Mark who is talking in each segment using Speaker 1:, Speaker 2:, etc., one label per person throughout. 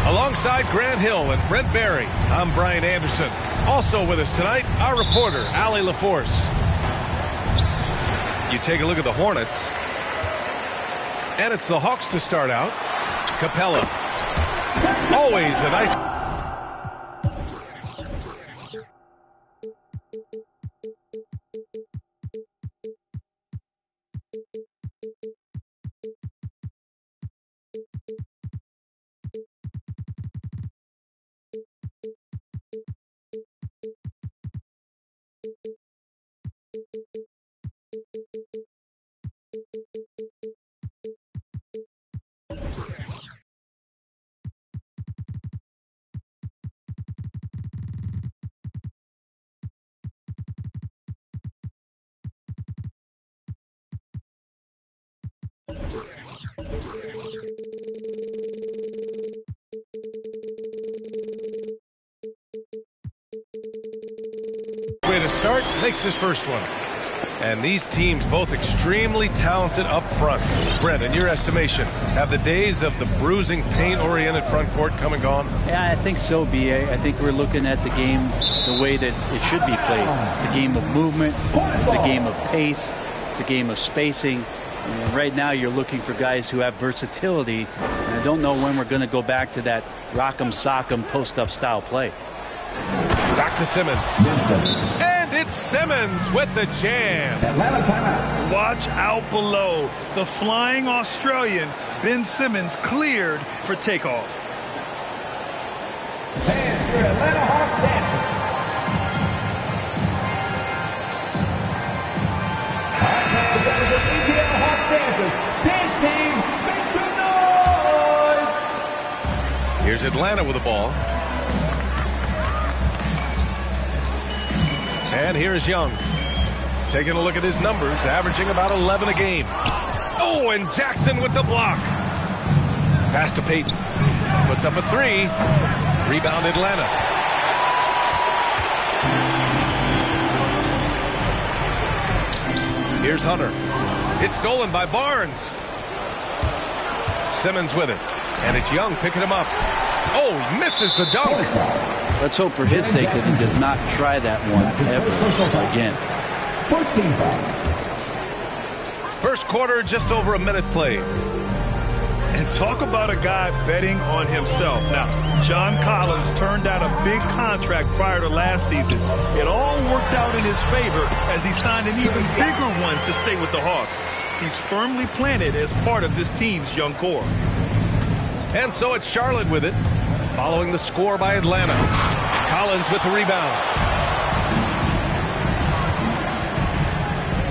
Speaker 1: Alongside Grant Hill and Brent Barry, I'm Brian Anderson. Also with us tonight, our reporter, Allie LaForce. You take a look at the Hornets, and it's the Hawks to start out. Capella. Always a nice... Way to start, makes his first one. And these teams both extremely talented up front. Brent, in your estimation, have the days of the bruising, paint-oriented front court come and gone?
Speaker 2: Yeah, I think so, B.A. I think we're looking at the game the way that it should be played. It's a game of movement. It's a game of pace. It's a game of spacing. And right now you're looking for guys who have versatility. And I don't know when we're going to go back to that rock'em sock'em post-up style play.
Speaker 1: Back to Simmons. And it's Simmons with the jam.
Speaker 3: Atlanta timeout.
Speaker 4: Watch out below. The flying Australian, Ben Simmons, cleared for takeoff.
Speaker 3: Fans for Atlanta Hawks dancing. The EPL Hawks dancers. Dance team, make some noise.
Speaker 1: Here's Atlanta with the ball. And here's Young. Taking a look at his numbers, averaging about 11 a game. Oh, and Jackson with the block. Pass to Payton. Puts up a three. Rebound Atlanta. Here's Hunter. It's stolen by Barnes. Simmons with it. And it's Young picking him up. Oh, misses the dunk.
Speaker 2: Let's hope for his sake that he does not try that one ever again.
Speaker 3: First team foul.
Speaker 1: First quarter, just over a minute played.
Speaker 4: And talk about a guy betting on himself. Now, John Collins turned down a big contract prior to last season. It all worked out in his favor as he signed an even bigger one to stay with the Hawks. He's firmly planted as part of this team's young core.
Speaker 1: And so it's Charlotte with it, following the score by Atlanta. Collins with the rebound.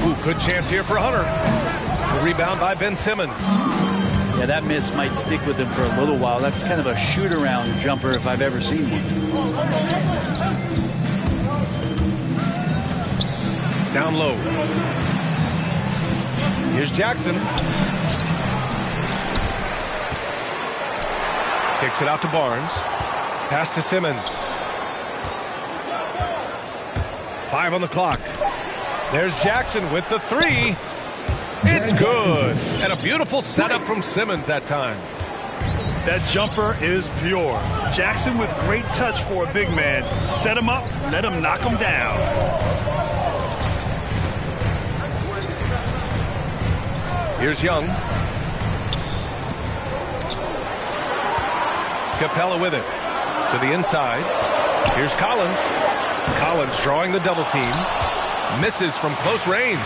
Speaker 1: Ooh, good chance here for Hunter. The rebound by Ben Simmons.
Speaker 2: Yeah, that miss might stick with him for a little while. That's kind of a shoot-around jumper if I've ever seen one.
Speaker 1: Down low. Here's Jackson. Kicks it out to Barnes. Pass to Simmons. 5 on the clock. There's Jackson with the three. It's good. And a beautiful setup from Simmons that time.
Speaker 4: That jumper is pure. Jackson with great touch for a big man. Set him up, let him knock him down.
Speaker 1: Here's Young. Capella with it. To the inside. Here's Collins. Collins drawing the double team. Misses from close range.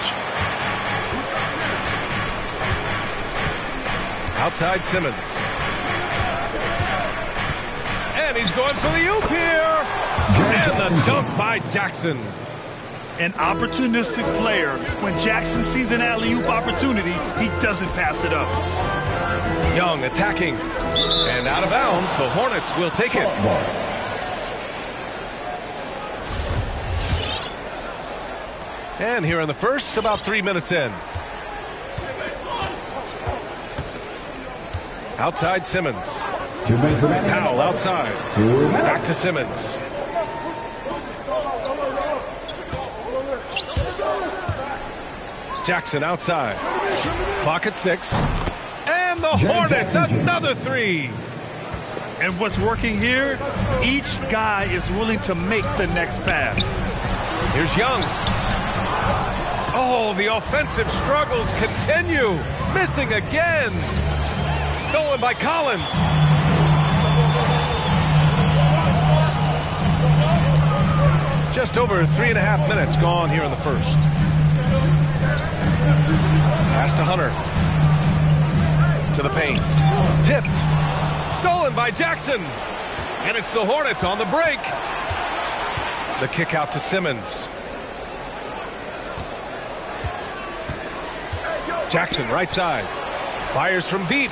Speaker 1: Outside Simmons. And he's going for the oop here. And the dunk by Jackson.
Speaker 4: An opportunistic player. When Jackson sees an alley-oop opportunity, he doesn't pass it up.
Speaker 1: Young attacking. And out of bounds, the Hornets will take it. And here in the first, about 3 minutes in. Outside Simmons.
Speaker 3: 2 minutes remaining.
Speaker 1: Powell outside.
Speaker 3: 2 minutes.
Speaker 1: Back to Simmons. Jackson outside. Clock at 6. And the Hornets, another 3.
Speaker 4: And what's working here, each guy is willing to make the next pass.
Speaker 1: Here's Young. Oh, the offensive struggles continue. Missing again. Stolen by Collins. Just over 3.5 minutes gone here in the first. Pass to Hunter. To the paint. Tipped. Stolen by Jackson. And it's the Hornets on the break. The kick out to Simmons. Jackson right side. Fires from deep.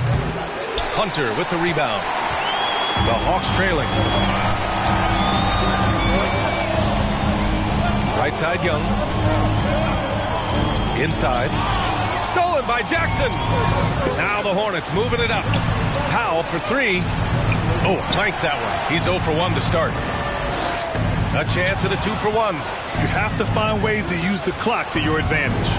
Speaker 1: Hunter with the rebound. The Hawks trailing. Right side Young. Inside. Stolen by Jackson. Now the Hornets moving it up. Powell for 3. Oh, flanks that one. He's 0 for 1 to start. A chance at a 2 for 1.
Speaker 4: You have to find ways to use the clock to your advantage.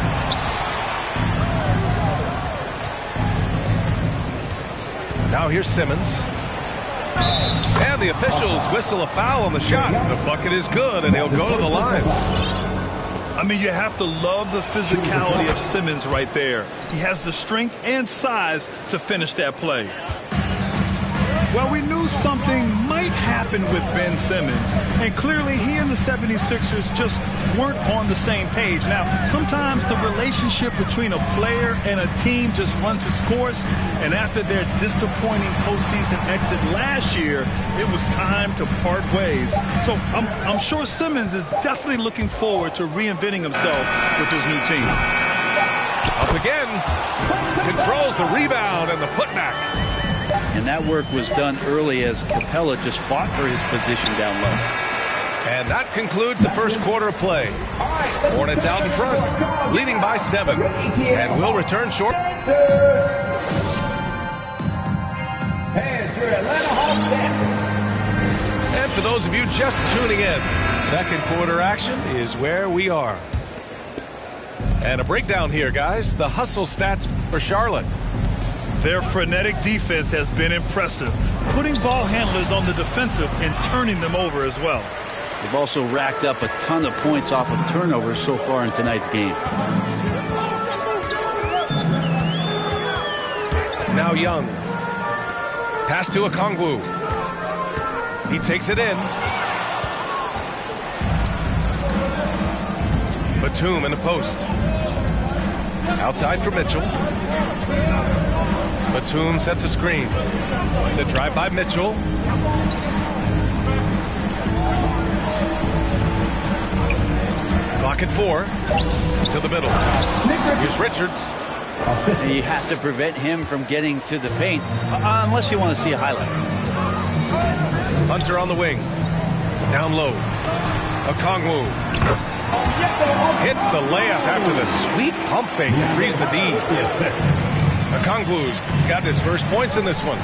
Speaker 1: Now here's Simmons. And the officials whistle a foul on the shot. The bucket is good, and he'll go to the line.
Speaker 4: I mean, you have to love the physicality of Simmons right there. He has the strength and size to finish that play. Well, we knew something might happen with Ben Simmons, and clearly he and the 76ers just weren't on the same page. Now, sometimes the relationship between a player and a team just runs its course, and after their disappointing postseason exit last year, it was time to part ways. So I'm sure Simmons is definitely looking forward to reinventing himself with his new team.
Speaker 1: Up again. Controls the rebound and the putback.
Speaker 2: And that work was done early as Capella just fought for his position down low.
Speaker 1: And that concludes the first quarter of play. Hornets out in front, leading by 7. And we'll return short.
Speaker 3: And your Atlanta Hawks dancing.
Speaker 1: And for those of you just tuning in, second quarter action is where we are. And a breakdown here, guys. The hustle stats for Charlotte.
Speaker 4: Their frenetic defense has been impressive, putting ball handlers on the defensive and turning them over as well.
Speaker 2: They've also racked up a ton of points off of turnovers so far in tonight's game.
Speaker 1: Now Young. Pass to Okongwu. He takes it in. Batum in the post. Outside for Mitchell. Batum sets a screen. The drive by Mitchell. Clock at 4. To the middle. Here's Richards.
Speaker 2: And you have to prevent him from getting to the paint, unless you want to see a highlight.
Speaker 1: Hunter on the wing. Down low. Okongwu. Hits the layup after the sweet pump fake to freeze the D. Okongwu's got his first points in this one.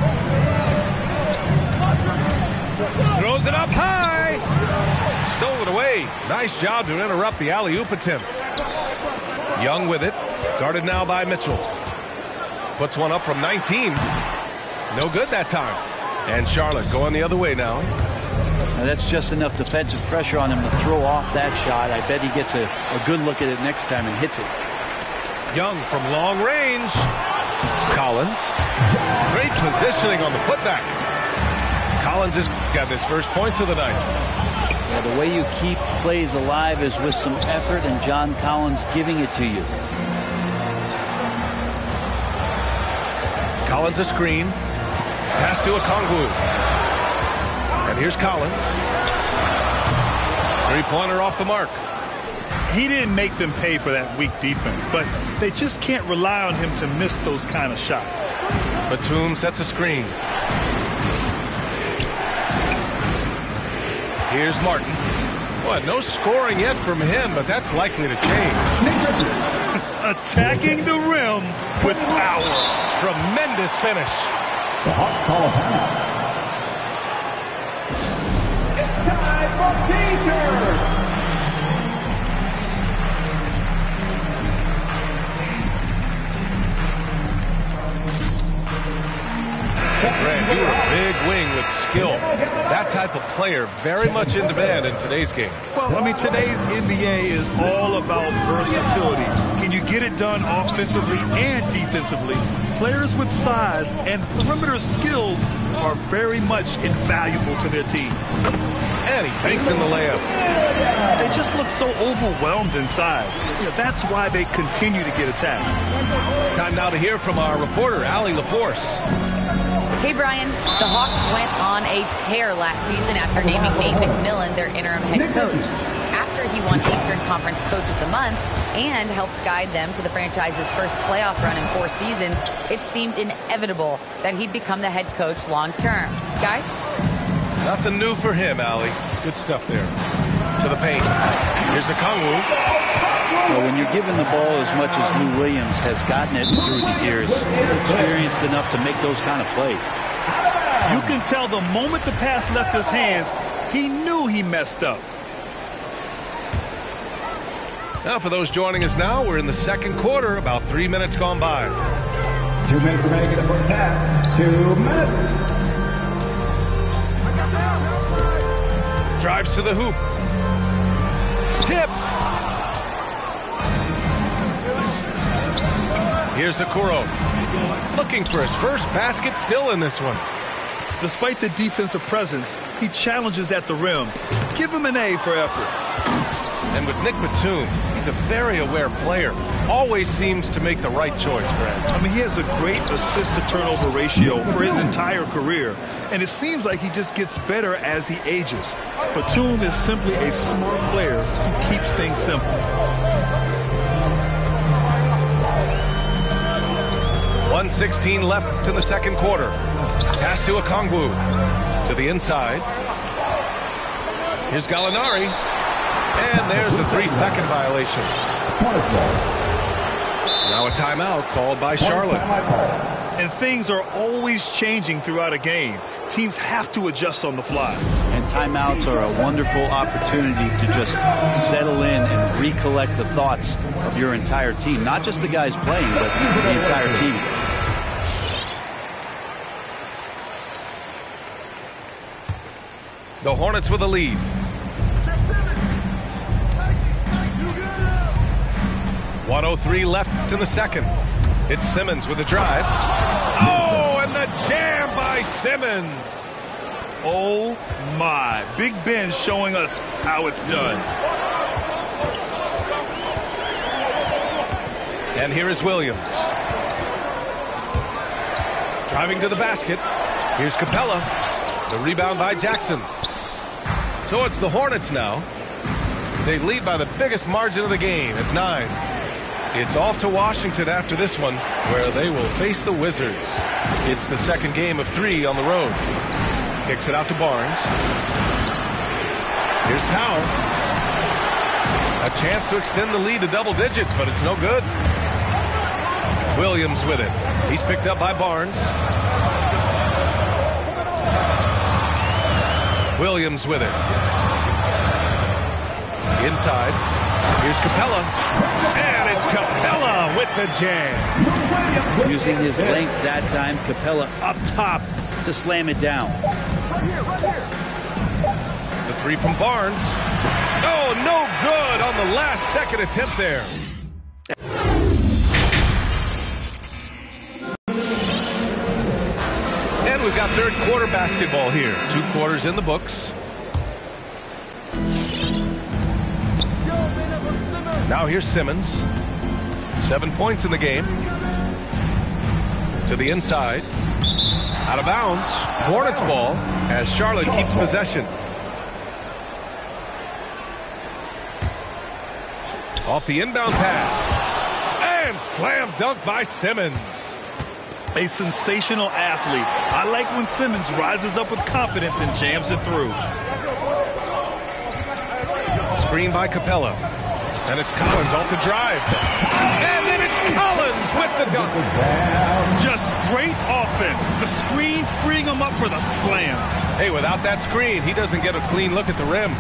Speaker 1: Throws it up high. Stolen away. Nice job to interrupt the alley-oop attempt. Young with it. Guarded now by Mitchell. Puts one up from 19. No good that time. And Charlotte going the other way now.
Speaker 2: Now that's just enough defensive pressure on him to throw off that shot. I bet he gets a good look at it next time and hits it.
Speaker 1: Young from long range. Collins. Great positioning on the putback. Collins has got his first points of the night.
Speaker 2: Yeah, the way you keep plays alive is with some effort and John Collins giving it to you.
Speaker 1: Collins a screen. Pass to Okongwu. And here's Collins. Three-pointer off the mark.
Speaker 4: He didn't make them pay for that weak defense, but they just can't rely on him to miss those kind of shots.
Speaker 1: Batum sets a screen. Here's Martin. Boy, no scoring yet from him, but that's likely to change.
Speaker 4: Attacking the rim with power.
Speaker 1: Tremendous finish.
Speaker 3: The Hawks call a timeout. It's time for T-shirts.
Speaker 1: Grant, you are a big wing with skill. That type of player very much in demand in today's game.
Speaker 4: Well, I mean, today's NBA is all about versatility. Can you get it done offensively and defensively? Players with size and perimeter skills are very much invaluable to their team.
Speaker 1: And he banks in the layup.
Speaker 4: They just look so overwhelmed inside. That's why they continue to get attacked.
Speaker 1: Time now to hear from our reporter, Allie LaForce.
Speaker 5: Hey, Brian. The Hawks went on a tear last season after naming Nate McMillan their interim head coach. After he won Eastern Conference Coach of the Month and helped guide them to the franchise's first playoff run in 4 seasons, it seemed inevitable that he'd become the head coach long term. Guys?
Speaker 1: Nothing new for him, Allie. Good stuff there. To the paint. Here's Okongwu.
Speaker 2: Well, when you're given the ball as much as Lou Williams has gotten it through the years, he's experienced enough to make those kind of plays.
Speaker 4: You can tell the moment the pass left his hands, he knew he messed up.
Speaker 1: Now, for those joining us now, we're in the second quarter, about 3 minutes gone by.
Speaker 3: 2 minutes remaining in the first half. 2 minutes.
Speaker 1: Drives to the hoop. Tipped. Here's Okoro. Looking for his first basket, still in this one.
Speaker 4: Despite the defensive presence, he challenges at the rim. Give him an A for effort.
Speaker 1: And with Nick Batum, he's a very aware player. Always seems to make the right choice, Brad.
Speaker 4: I mean, he has a great assist-to-turnover ratio for his entire career, and it seems like he just gets better as he ages. Batum is simply a smart player who keeps things simple.
Speaker 1: 1:16 left in the second quarter. Pass to Okongwu. To the inside. Here's Gallinari. And there's a 3-second violation. Now a timeout called by Charlotte.
Speaker 4: And things are always changing throughout a game. Teams have to adjust on the fly.
Speaker 2: And timeouts are a wonderful opportunity to just settle in and recollect the thoughts of your entire team. Not just the guys playing, but the entire team.
Speaker 1: The Hornets with a lead. 1:03 left in the second. It's Simmons with a drive. Oh, and the jam by Simmons.
Speaker 4: Oh, my. Big Ben showing us how it's done.
Speaker 1: And here is Williams. Driving to the basket. Here's Capella. The rebound by Jackson. So it's the Hornets now. They lead by the biggest margin of the game at 9. It's off to Washington after this one, where they will face the Wizards. It's the second game of 3 on the road. Kicks it out to Barnes. Here's Powell. A chance to extend the lead to double digits, but it's no good. Williams with it. He's picked up by Barnes. Williams with it. Inside. Here's Capella. And it's Capella with the jam.
Speaker 2: Using his length that time, Capella up top to slam it down.
Speaker 1: The 3 from Barnes. Oh, no good on the last second attempt there. And we've got third quarter basketball here. 2 quarters in the books. Now here's Simmons. 7 points in the game. To the inside. Out of bounds. Hornets ball as Charlotte keeps possession. Off the inbound pass. And slam dunk by Simmons.
Speaker 4: A sensational athlete. I like when Simmons rises up with confidence and jams it through.
Speaker 1: Screen by Capella. And it's Collins off the drive. And then it's Collins with the dunk.
Speaker 4: Just great offense. The screen freeing him up for the slam.
Speaker 1: Hey, without that screen, he doesn't get a clean look at the rim.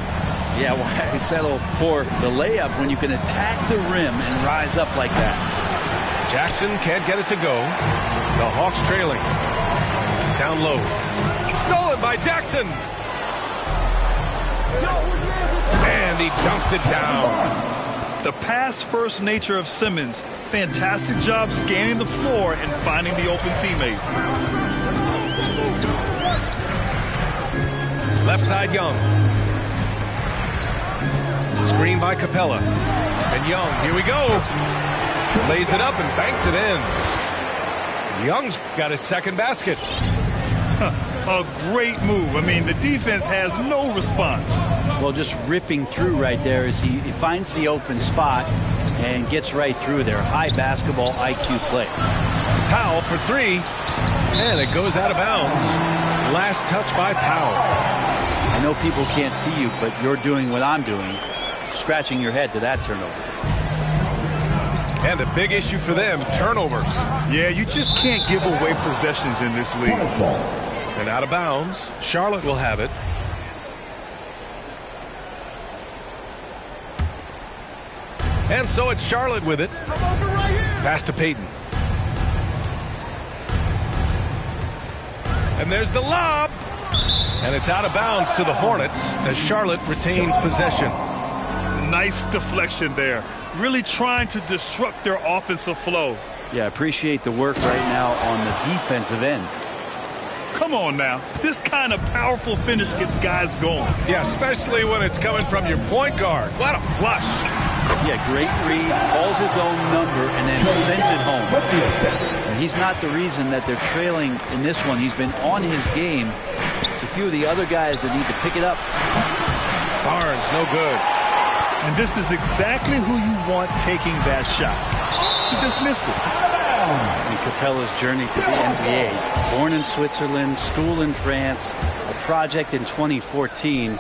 Speaker 2: Yeah, why settle for the layup when you can attack the rim and rise up like that?
Speaker 1: Jackson can't get it to go. The Hawks trailing. Down low. Stolen by Jackson. And he dunks it down.
Speaker 4: The pass-first nature of Simmons. Fantastic job scanning the floor and finding the open teammate.
Speaker 1: Left side, Young. Screen by Capella. And Young, here we go. Lays it up and banks it in. Young's got his second basket.
Speaker 4: A great move. I mean, the defense has no response.
Speaker 2: Well, just ripping through right there as he finds the open spot and gets right through there. High basketball IQ play.
Speaker 1: Powell for three. And it goes out of bounds. Last touch by Powell.
Speaker 2: I know people can't see you, but you're doing what I'm doing. Scratching your head to that turnover.
Speaker 1: And a big issue for them, turnovers.
Speaker 4: Yeah, you just can't give away possessions in this league.
Speaker 1: And out of bounds, Charlotte will have it. And so it's Charlotte with it. Pass to Payton. And there's the lob. And it's out of bounds to the Hornets as Charlotte retains possession.
Speaker 4: Nice deflection there. Really trying to disrupt their offensive flow.
Speaker 2: Yeah, appreciate the work right now on the defensive end.
Speaker 4: Come on now. This kind of powerful finish gets guys going.
Speaker 1: Yeah, especially when it's coming from your point guard. What a flush.
Speaker 2: Yeah, great read, calls his own number, and then sends it home. And he's not the reason that they're trailing in this one. He's been on his game. It's a few of the other guys that need to pick it up.
Speaker 1: Barnes, no good.
Speaker 4: And this is exactly who you want taking that shot. He just missed it.
Speaker 2: And Capella's journey to the NBA. Born in Switzerland, school in France, a project in 2014,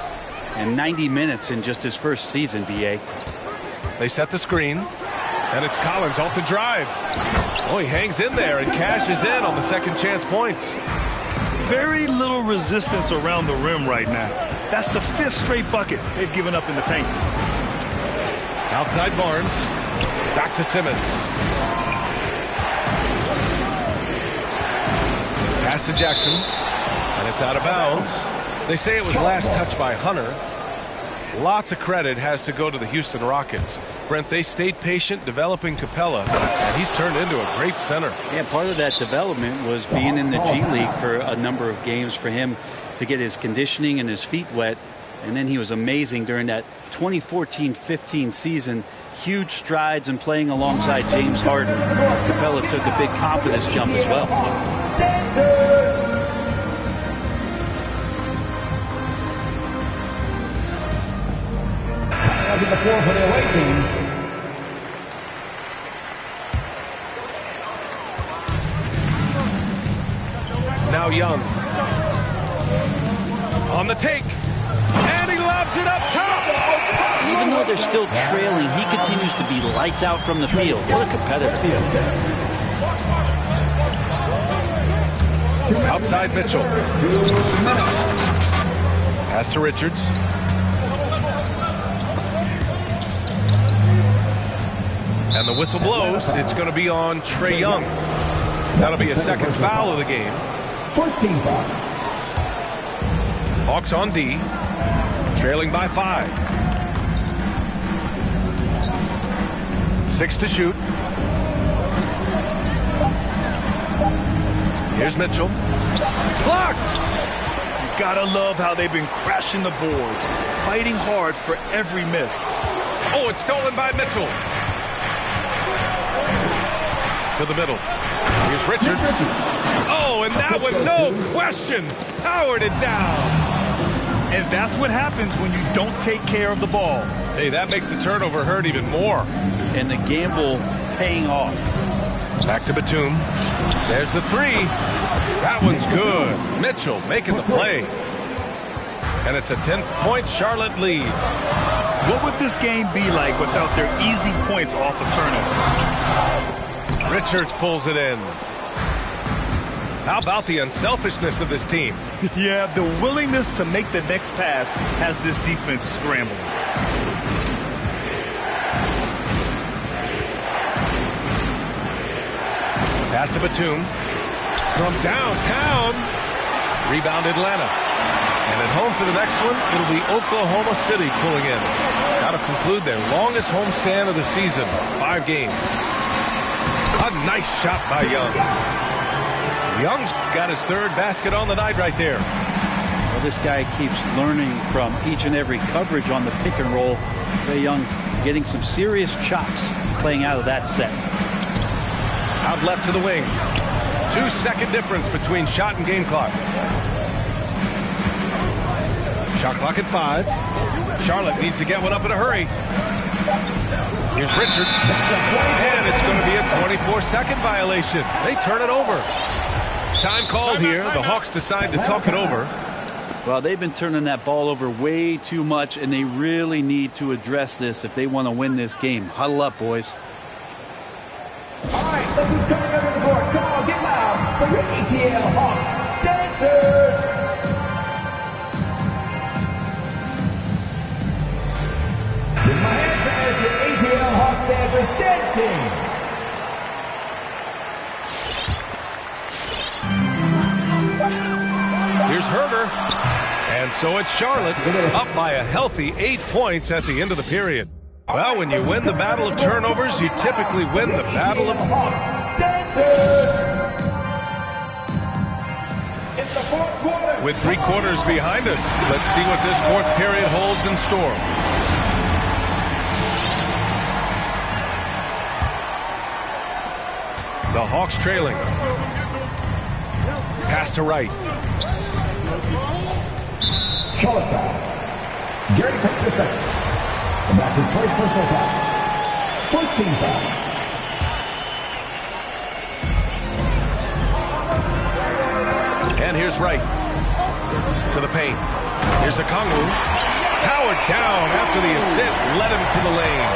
Speaker 2: and 90 minutes in just his first season, BA.
Speaker 1: They set the screen, and it's Collins off the drive. Oh, he hangs in there and cashes in on the second chance points.
Speaker 4: Very little resistance around the rim right now. That's the fifth straight bucket they've given up in the paint.
Speaker 1: Outside Barnes. Back to Simmons. Pass to Jackson. And it's out of bounds. They say it was last touched by Hunter. Lots of credit has to go to the Houston Rockets. Brent, they stayed patient developing Capella, and he's turned into a great center.
Speaker 2: Yeah, part of that development was being in the G League for a number of games for him to get his conditioning and his feet wet. And then he was amazing during that 2014-15 season. Huge strides in playing alongside James Harden. Capella took a big confidence jump as well.
Speaker 3: The floor for the away team.
Speaker 1: Now Young. On the take. And he lobs it up top.
Speaker 2: Even though they're still trailing, he continues to be lights out from the field. What a competitor.
Speaker 1: Outside Mitchell. Pass to Richards. And the whistle blows. It's going to be on Trae Young. That'll be a second foul of the game.
Speaker 3: 14 foul.
Speaker 1: Hawks on D. Trailing by 5. 6 to shoot. Here's Mitchell. Blocked!
Speaker 4: You gotta love how they've been crashing the boards, fighting hard for every miss.
Speaker 1: Oh, it's stolen by Mitchell. To the middle. Here's Richards. Oh, and that one, no question, powered it down.
Speaker 4: And that's what happens when you don't take care of the ball.
Speaker 1: Hey, that makes the turnover hurt even more.
Speaker 2: And the gamble paying off.
Speaker 1: Back to Batum. There's the three. That one's good. Mitchell making the play. And it's a 10-point Charlotte lead.
Speaker 4: What would this game be like without their easy points off of turnovers?
Speaker 1: Richards pulls it in. How about the unselfishness of this team?
Speaker 4: Yeah, the willingness to make the next pass has this defense scrambling.
Speaker 1: Pass to Batum. From downtown. Rebound Atlanta. And at home for the next one, it'll be Oklahoma City pulling in. That'll conclude their longest homestand of the season. 5 games. A nice shot by Young. Young's got his 3rd basket on the night right there.
Speaker 2: Well, this guy keeps learning from each and every coverage on the pick and roll. Trae Young getting some serious chops playing out of that set.
Speaker 1: Out left to the wing. 2-second difference between shot and game clock. Shot clock at 5. Charlotte needs to get one up in a hurry. Here's Richards. And it's going to be a 24-second violation. They turn it over. Time called here. The Hawks decide to talk it over.
Speaker 2: Well, they've been turning that ball over way too much, and they really need to address this if they want to win this game. Huddle up, boys.
Speaker 3: All right, look who's coming over the board. Come on, get loud for your ATL Hawks dancers. With my hand as your ATL Hawks dancer dance team.
Speaker 1: Here's Herder. And so it's Charlotte, up by a healthy 8 points at the end of the period. Well, when you win the battle of turnovers, you typically win the battle of With 3 quarters behind us, let's see what this 4th period holds in store. The Hawks trailing. Pass to Wright.
Speaker 3: Charlotte foul. Gary Payton the second. And that's his first personal foul. First team foul.
Speaker 1: And here's Wright. To the paint. Here's Okongwu. Powered down after the assist. Led him to the lane.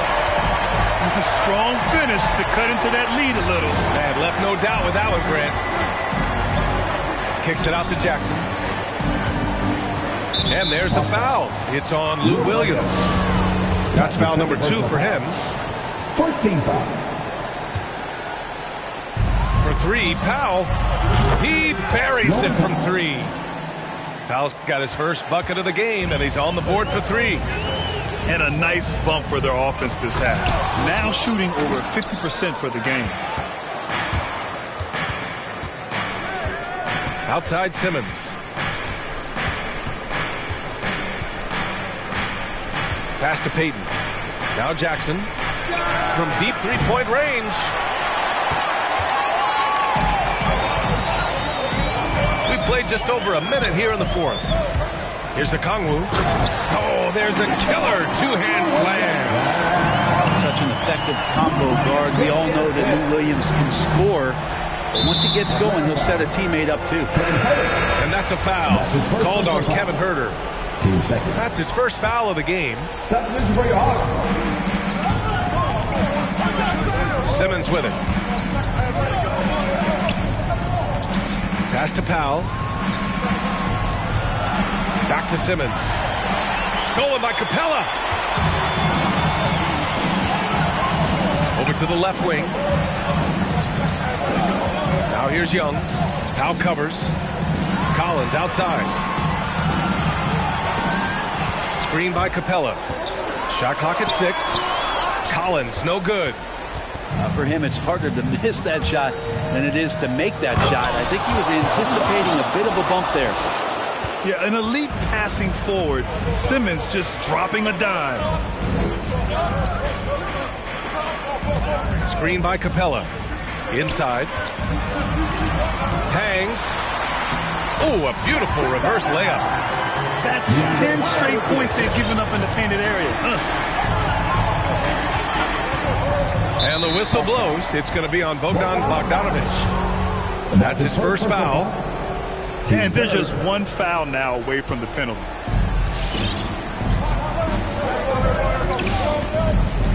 Speaker 4: A strong finish to cut into that lead a little.
Speaker 1: Man, left no doubt with that one, Grant. Kicks it out to Jackson. And there's the foul. It's on Lou Williams. That's foul number 2 for him.
Speaker 3: First team foul.
Speaker 1: For 3, Powell. He buries it from 3. Powell's got his first bucket of the game, and he's on the board for 3.
Speaker 4: And a nice bump for their offense this half. Now shooting over 50% for the game.
Speaker 1: Outside Simmons. Pass to Payton. Now Jackson. From deep 3-point range. We played just over a minute here in the 4th. Here's Okongwu. Oh, there's a killer 2-hand slam.
Speaker 2: Such an effective combo guard. We all know that Lou Williams can score. But once he gets going, he'll set a teammate up too.
Speaker 1: And that's a foul called on Kevin Herder.
Speaker 3: 2 seconds.
Speaker 1: That's his first foul of the game.
Speaker 3: Substitution for your Hawks.
Speaker 1: Simmons with it. Pass to Powell. Back to Simmons. Stolen by Capella. Over to the left wing. Now here's Young. Powell covers. Collins outside. Screen by Capella. Shot clock at 6. Collins, no good.
Speaker 2: For him, it's harder to miss that shot than it is to make that shot. I think he was anticipating a bit of a bump there.
Speaker 4: Yeah, an elite passing forward. Simmons just dropping a dime.
Speaker 1: Screen by Capella. Inside. Hangs. Oh, a beautiful reverse layup.
Speaker 4: That's 10 straight points they've given up in the painted area.
Speaker 1: And the whistle blows. It's going to be on Bogdan Bogdanovic. That's his first foul.
Speaker 4: And there's just one foul now away from the penalty.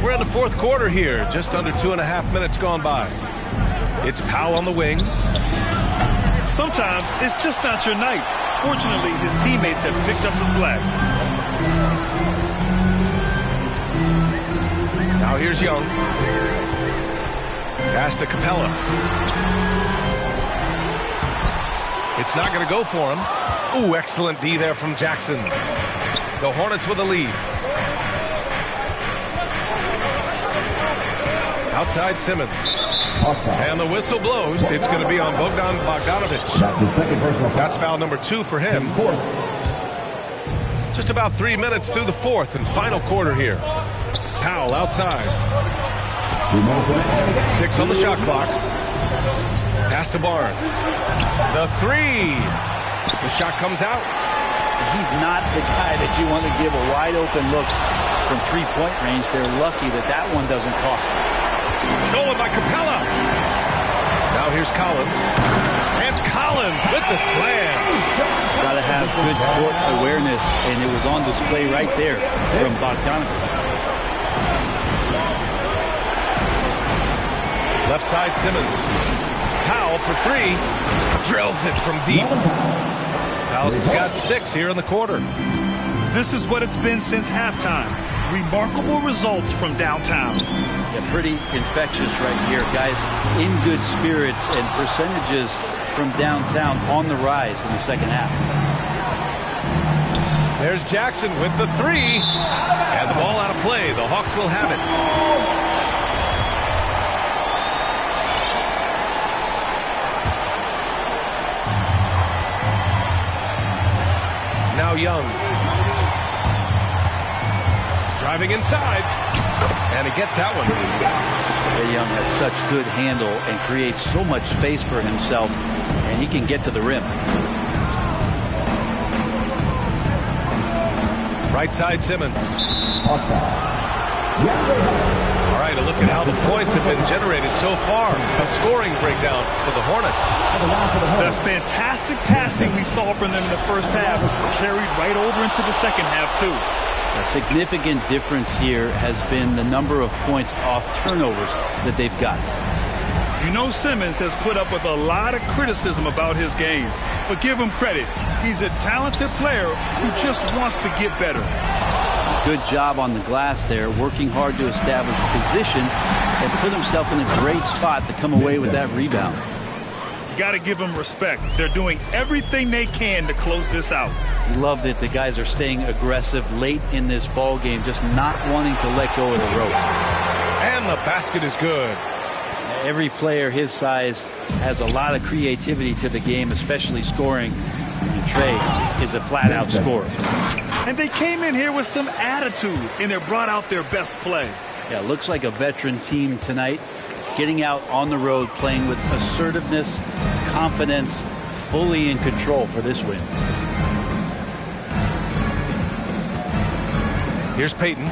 Speaker 1: We're in the fourth quarter here. Just under 2.5 minutes gone by. It's Powell on the wing.
Speaker 4: Sometimes it's just not your night. Fortunately, his teammates have picked up the slack.
Speaker 1: Now here's Young. Pass to Capella. It's not going to go for him. Ooh, excellent D there from Jackson. The Hornets with a lead. Outside Simmons. And the whistle blows. It's going to be on Bogdan Bogdanovic.
Speaker 3: That's his second personal foul.
Speaker 1: That's foul number 2 for him. Just about 3 minutes through the fourth and final quarter here. Powell outside. 6 on the shot clock. Pass to Barnes. The three. The shot comes out.
Speaker 2: He's not the guy that you want to give a wide open look from three-point range. They're lucky that that one doesn't cost them.
Speaker 1: Stolen by Capella. Now here's Collins. And Collins with the slam.
Speaker 2: Got to have good court awareness, and it was on display right there from Bogdanovic.
Speaker 1: Left side Simmons. Powell for 3. Drills it from deep. Powell's got 6 here in the quarter.
Speaker 4: This is what it's been since halftime. Remarkable results from downtown.
Speaker 2: Yeah, pretty infectious right here. Guys in good spirits and percentages from downtown on the rise in the second half.
Speaker 1: There's Jackson with the 3. And the ball out of play. The Hawks will have it. Now Young. Driving inside. And he gets that one.
Speaker 2: Young has such good handle and creates so much space for himself, and he can get to the rim.
Speaker 1: Right side Simmons. All right, a look at how the points have been generated so far. A scoring breakdown for the Hornets.
Speaker 4: The fantastic passing we saw from them in the first half carried right over into the second half, too.
Speaker 2: A significant difference here has been the number of points off turnovers that they've got.
Speaker 4: You know, Simmons has put up with a lot of criticism about his game, but give him credit. He's a talented player who just wants to get better.
Speaker 2: Good job on the glass there, working hard to establish position and put himself in a great spot to come away with that rebound.
Speaker 4: You got to give them respect. They're doing everything they can to close this out.
Speaker 2: Love that the guys are staying aggressive late in this ball game, just not wanting to let go of the rope.
Speaker 1: And the basket is good.
Speaker 2: Every player his size has a lot of creativity to the game, especially scoring. And Trey is a flat-out scorer.
Speaker 4: And they came in here with some attitude, and they brought out their best play.
Speaker 2: Yeah, looks like a veteran team tonight, getting out on the road, playing with assertiveness, confidence, fully in control for this win.
Speaker 1: Here's Payton.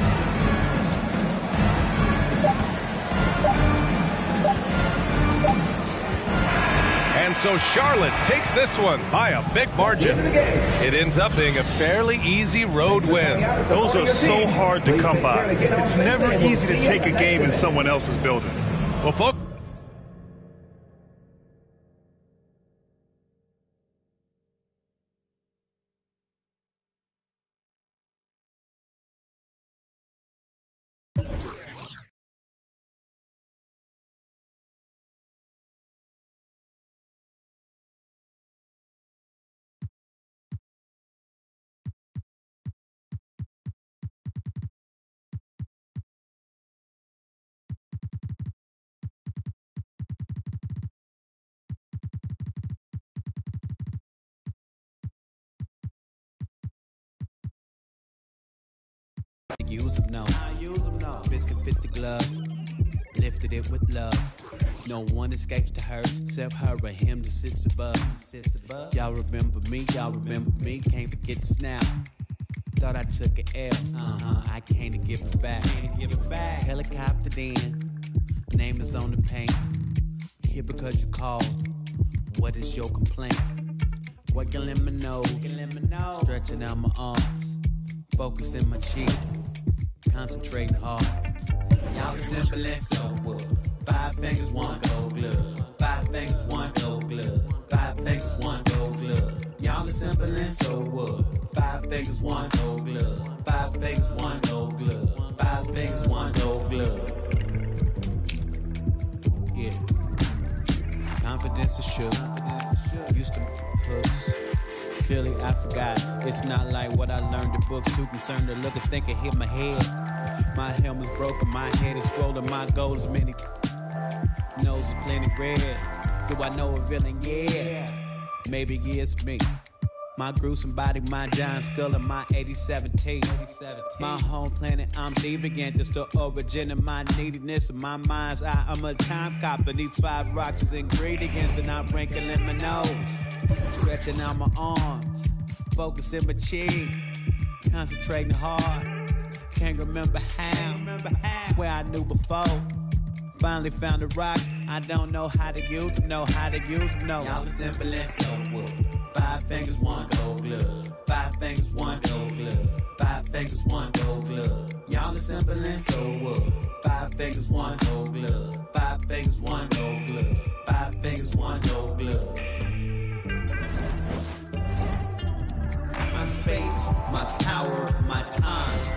Speaker 1: And so Charlotte takes this one by a big margin. It ends up being a fairly easy road win.
Speaker 4: Those are so hard to come by. It's never easy to take a game in someone else's building.
Speaker 1: Well, folks.
Speaker 6: Use them now. Biscuit fit the glove. lifted it with love. No one escapes the hurt except her or him that sits above. Y'all remember me, can't forget this now. Thought I took an L, I can't give it back. Helicopter in, name is on the paint. Here because you called, what is your complaint? Working in my nose, stretching out my arms, focusing my cheek, concentrating hard. Y'all are simple and so what? 5 fingers, 1 gold glove. 5 fingers, 1 gold glove. 5 fingers, 1 gold glove. Y'all are simple and so what? 5 fingers, 1 gold glove. 5 fingers, 1 gold glove. 5 fingers, 1 gold glove. Yeah. Confidence is shook. Used to hooks. Clearly I forgot. It's not like what I learned in books. Too concerned to look and think and hit my head. My helmet's broken, my head is swollen, my goals many. Nose is plenty red. Do I know a villain? Yeah. Maybe it's me. My gruesome body, my giant skull, and my 87 teeth. My home planet, I'm leaving it. It's the origin of my neediness of my mind's eye. I'm a time cop, and these 5 rocks is ingredients, and I'm wrinkling my nose, stretching out my arms, focusing my cheek, concentrating hard. Can't remember how. Swear I knew before. Finally found the rocks. I don't know how to use them. No. Y'all are simple and so what? 5 fingers, 1 gold glove. 5 fingers, 1 gold glove. 5 fingers, 1 gold glove. Y'all are simple and so what? 5 fingers, 1 gold glove. 5 fingers, 1 gold glove. 5 fingers, 1 gold glove. My space, my power, my time.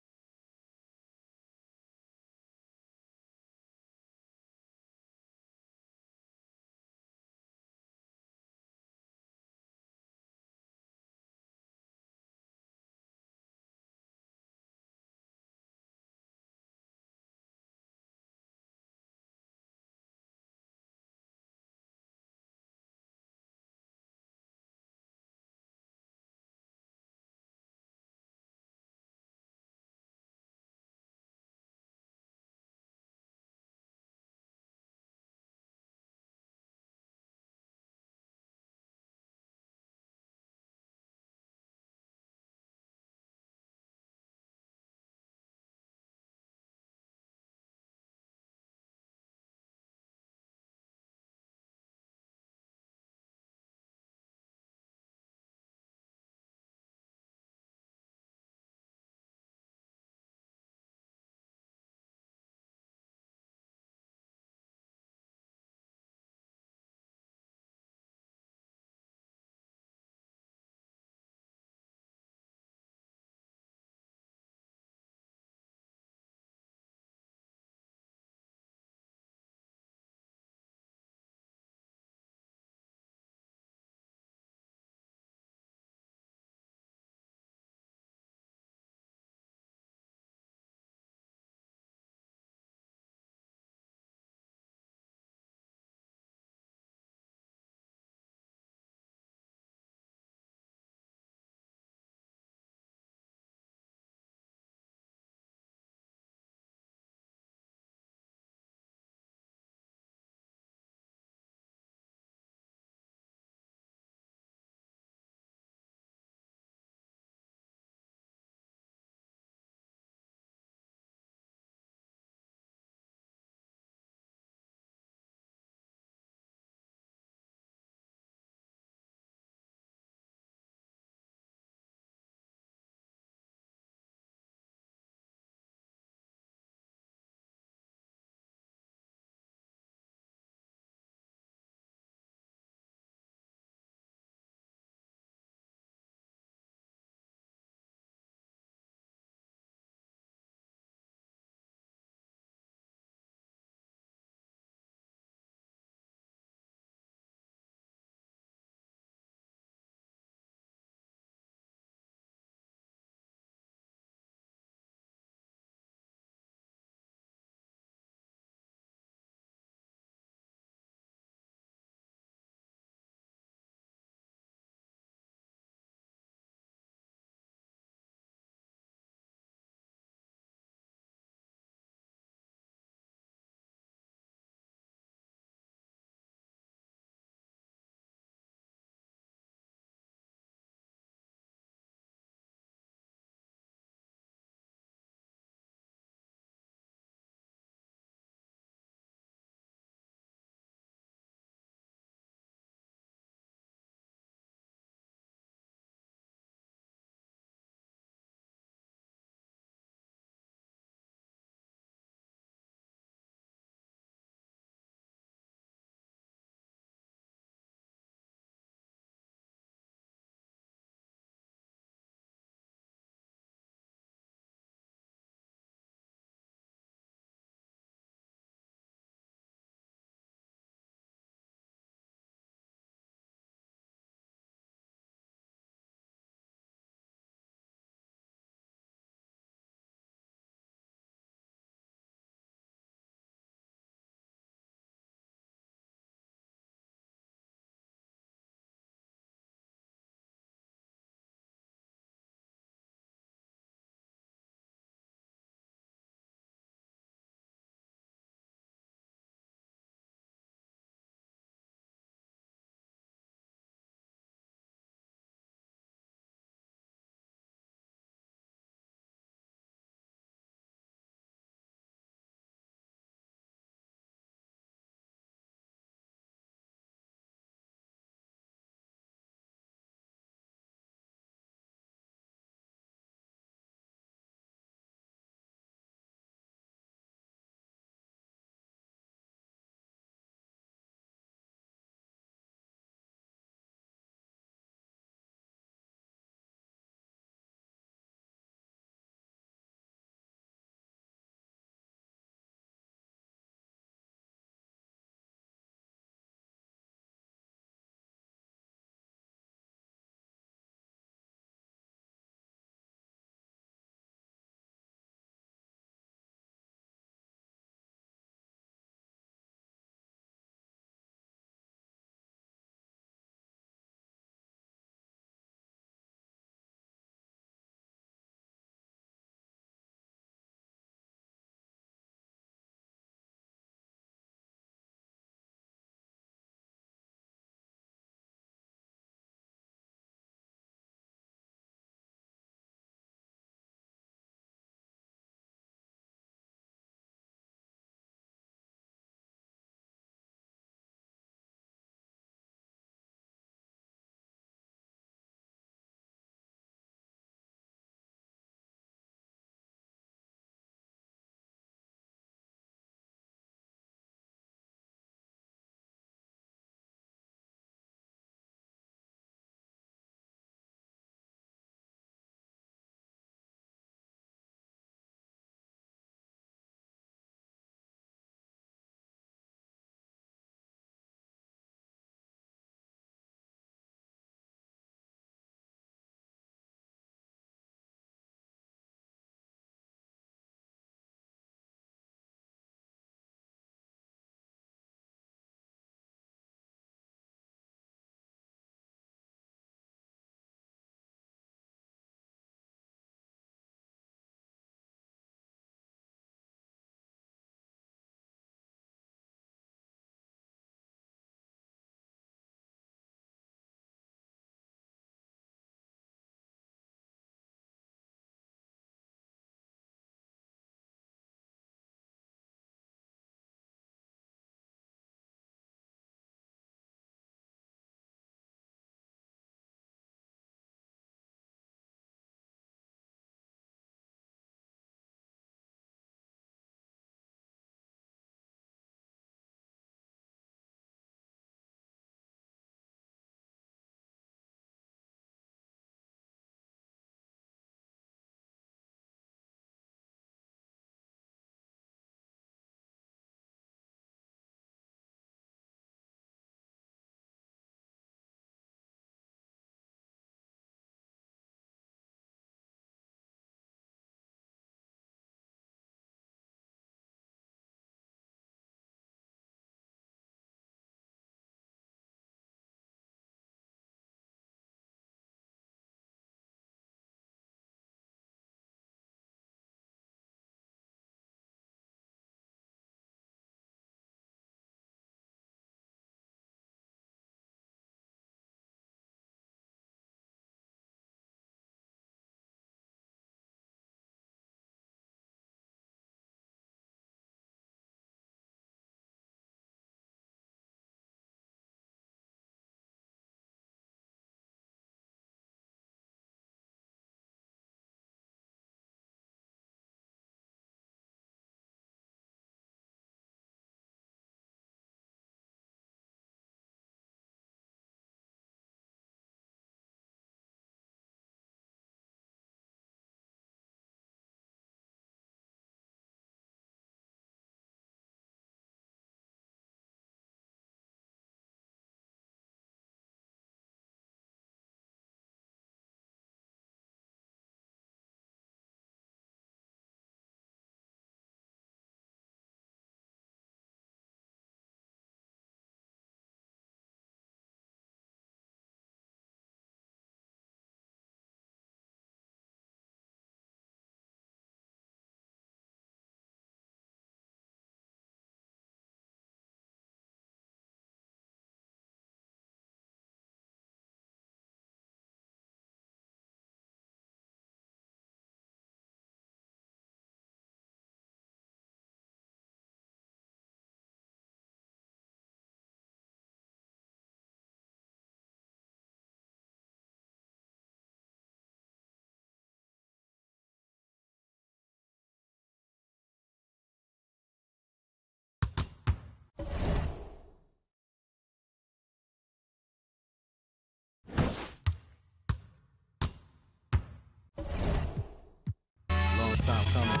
Speaker 6: time coming.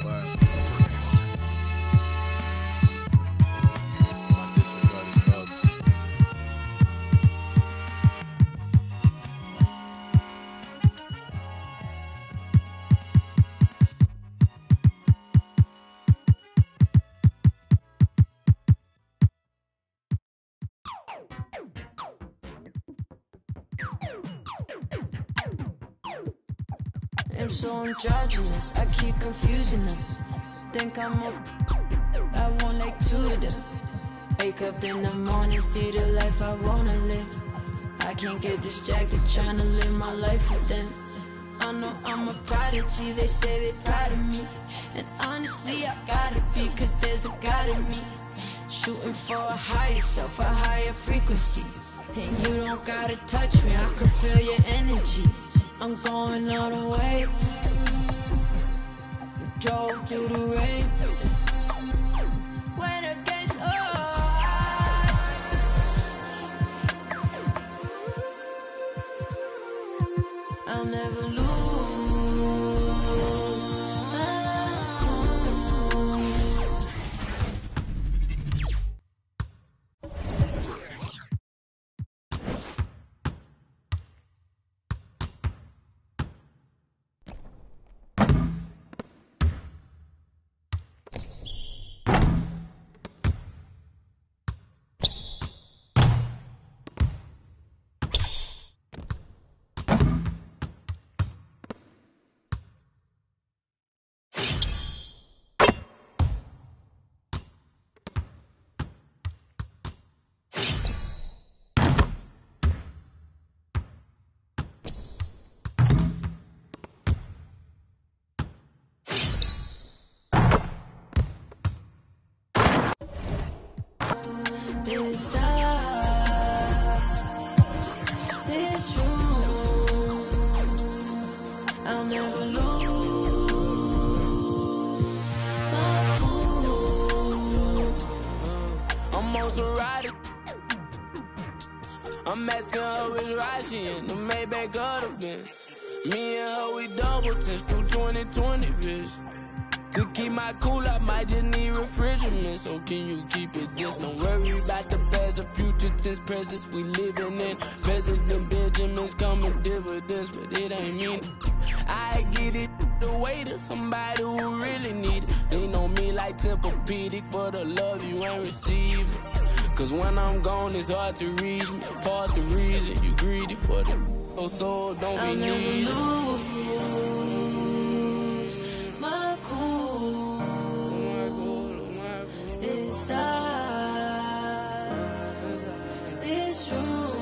Speaker 6: Word. My disregarded drugs.
Speaker 7: I'm so androgynous, I keep confusing them. Think I'm I want like two of them. Wake up in the morning, see the life I wanna live. I can't get distracted trying to live my life with them. I know I'm a prodigy, they say they're proud of me. And honestly, I gotta be, cause there's a God in me. Shooting for a higher self, a higher frequency. And you don't gotta touch me, I can feel your energy. I'm going all the way. Drove through the rain. Went against odds. I'll never lose. I'll never lose my cool. I'm also riding. I'm asking her which ride she in. The Maybach of the Benz. Me and her, we double test through 20/20 vision. To keep my cool, I might just need refrigerant. So can you keep it this? Don't worry about the past or future tense presence we living in. President Benjamin's coming dividends, but it ain't me. I get it the way to somebody who really need it. They know me like Tempur-Pedic for the love you ain't receiving. Cause when I'm gone, it's hard to reach me. Part the reason you greedy for the so don't be needy. My cool inside this room.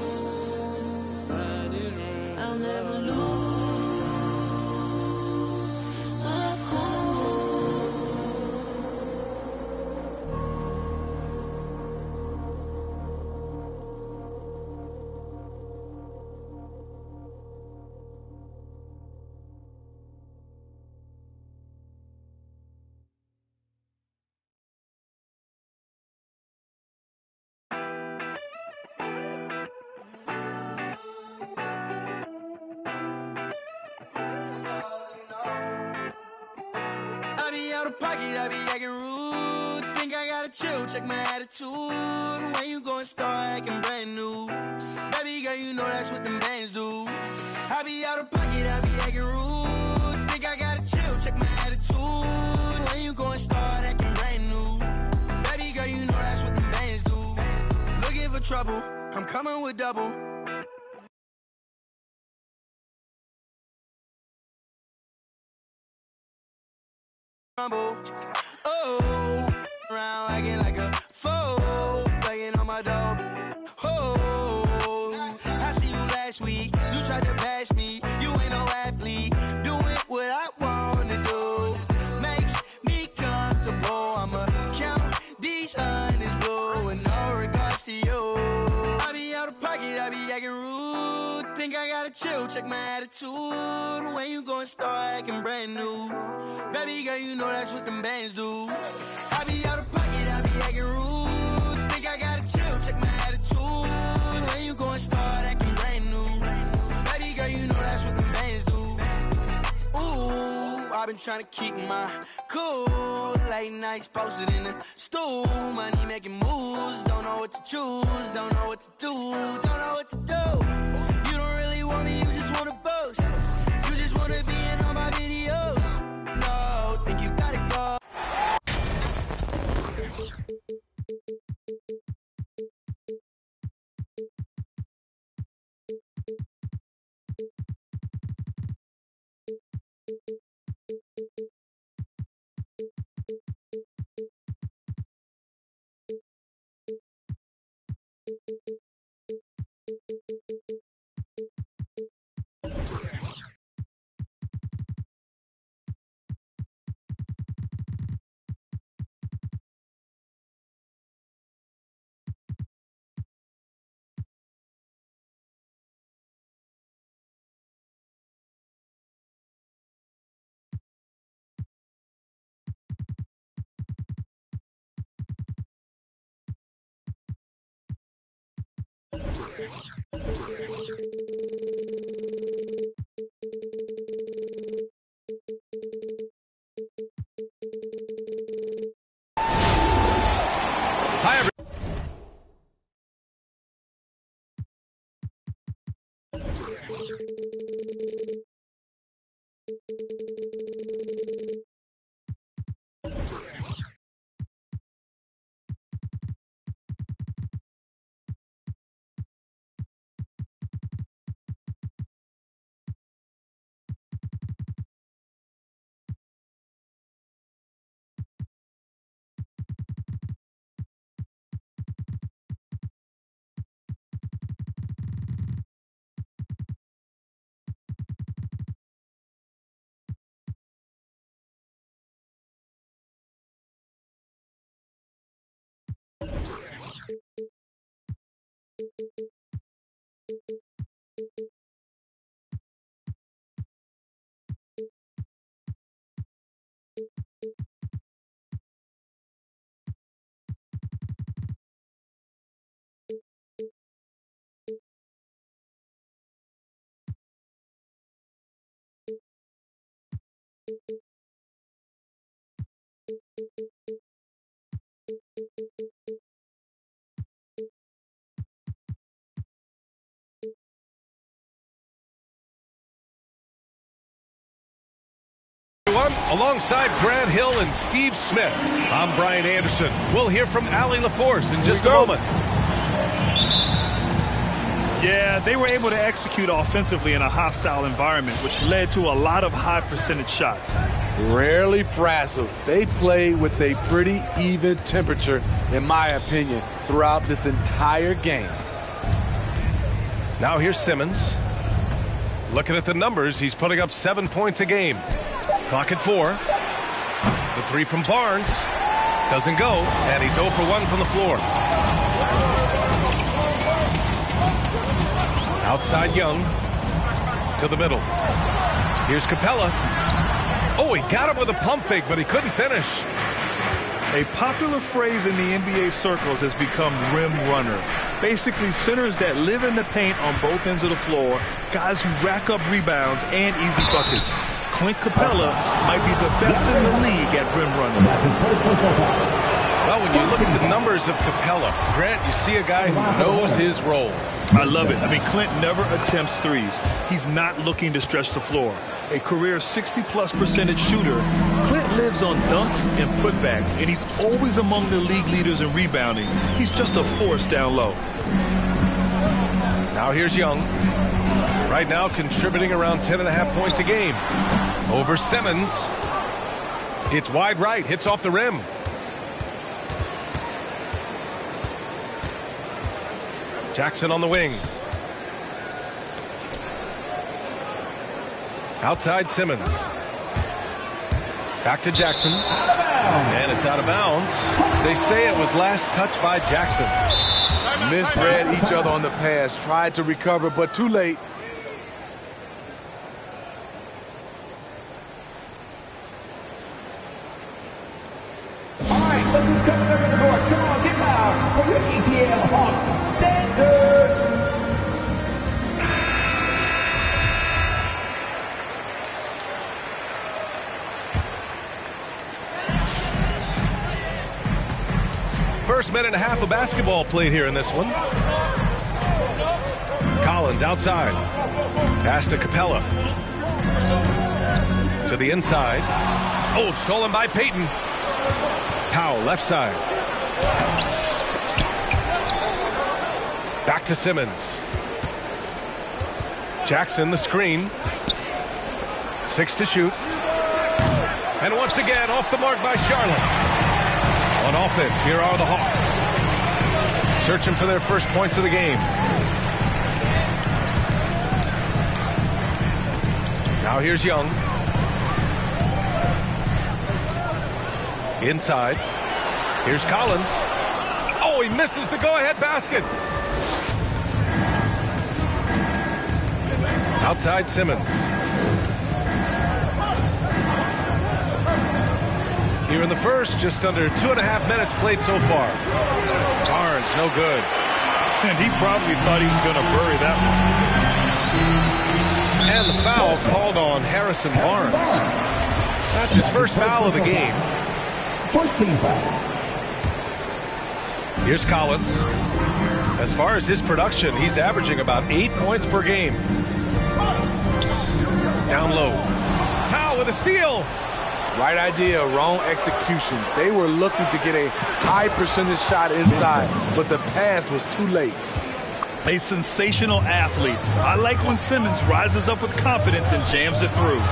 Speaker 7: I'll never lose my cool. I be out of pocket, I be acting rude. Think I gotta chill, check my attitude. When you gon' start acting brand new? Baby girl, you know that's what them bands do. I be out of pocket, I be acting rude. Think I gotta chill, check my attitude. When you gon' start acting brand new? Baby girl, you know that's what them bands do. Looking for trouble, I'm coming with double. Oh, around acting like a fool, begging on my dope. Oh, I see you last week. You tried to pass me. You ain't no athlete. Doing what I wanna do makes me comfortable. I'ma count these hundreds, boo, with no regards to you. I be out of pocket, I be acting rude. Think I gotta chill, check my attitude. When you gon' start acting brand new? Baby girl, you know that's what them bands do. I be out of pocket, I be acting rude. Think I gotta chill, check my attitude. When you gon' start acting brand new? Baby girl, you know that's what them bands do. Ooh. been trying to keep my cool. Late nights posted in the stool. Money making moves. Don't know what to choose. Don't know what to do. Don't know what to do. You don't really want me, you just want to boast. You just want to be in all my videos. No, think you gotta go.
Speaker 1: Hi, everyone. Alongside Grant Hill and Steve Smith, I'm Brian Anderson. We'll hear from Allie LaForce in just a moment.
Speaker 4: Yeah, they were able to execute offensively in a hostile environment, which led to a lot of high percentage shots.
Speaker 8: Rarely frazzled. They play with a pretty even temperature, in my opinion, throughout this entire game.
Speaker 1: Now here's Simmons. Looking at the numbers, he's putting up 7 points a game. Clock at 4. The three from Barnes doesn't go, and he's 0 for 1 from the floor. Outside Young to the middle. Here's Capella. Oh, he got him with a pump fake, but he couldn't finish.
Speaker 4: A popular phrase in the NBA circles has become rim runner. Basically, centers that live in the paint on both ends of the floor, guys who rack up rebounds and easy buckets. Clint Capella might be the best in the league at rim running.
Speaker 1: Well, when you look at the numbers of Capella, Grant, you see a guy who knows his role.
Speaker 4: I love it. I mean, Clint never attempts threes. He's not looking to stretch the floor. A career 60+% shooter, Clint lives on dunks and putbacks, and he's always among the league leaders in rebounding. He's just a force down low.
Speaker 1: Now here's Young. Right now contributing around 10.5 points a game. Over Simmons. It's wide right, hits off the rim. Jackson on the wing. Outside Simmons. Back to Jackson. And it's out of bounds. They say it was last touched by Jackson.
Speaker 8: Misread each other on the pass. Tried to recover, but too late.
Speaker 3: All right, look who's coming over the board. Come on, get loud for your ETL Hawks dancers.
Speaker 1: First minute and a half of basketball played here in this one. Collins outside. Pass to Capella. To the inside. Oh, stolen by Payton. Powell, left side. Back to Simmons. Jackson, the screen. 6 to shoot. And once again, off the mark by Charlotte. On offense, here are the Hawks. Searching for their first points of the game. Now here's Young. Inside. Here's Collins. Oh, he misses the go-ahead basket. Outside Simmons. Here in the first, just under 2.5 minutes played so far. Barnes, no good.
Speaker 4: And he probably thought he was going to bury that one.
Speaker 1: And the foul called on Harrison Barnes. That's his first foul of the game.
Speaker 3: First team foul.
Speaker 1: Here's Collins. As far as his production, he's averaging about 8 points per game. Down low. Powell with a steal.
Speaker 8: Right idea, wrong execution. They were looking to get a high percentage shot inside, but the pass was too late.
Speaker 4: A sensational athlete. I like when Simmons rises up with confidence and jams it through.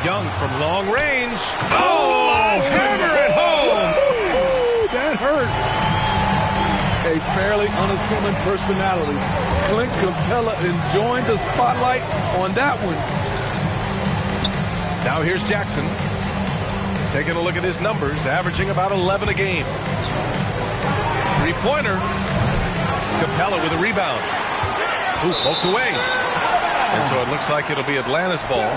Speaker 1: Young from long range. Oh, hammer it home.
Speaker 8: Ooh, that hurt. A fairly unassuming personality. Clint Capella enjoying the spotlight on that one.
Speaker 1: Now here's Jackson. Taking a look at his numbers, averaging about 11 a game. Three-pointer. Capella with a rebound. Ooh, poked away. And so it looks like it'll be Atlanta's ball.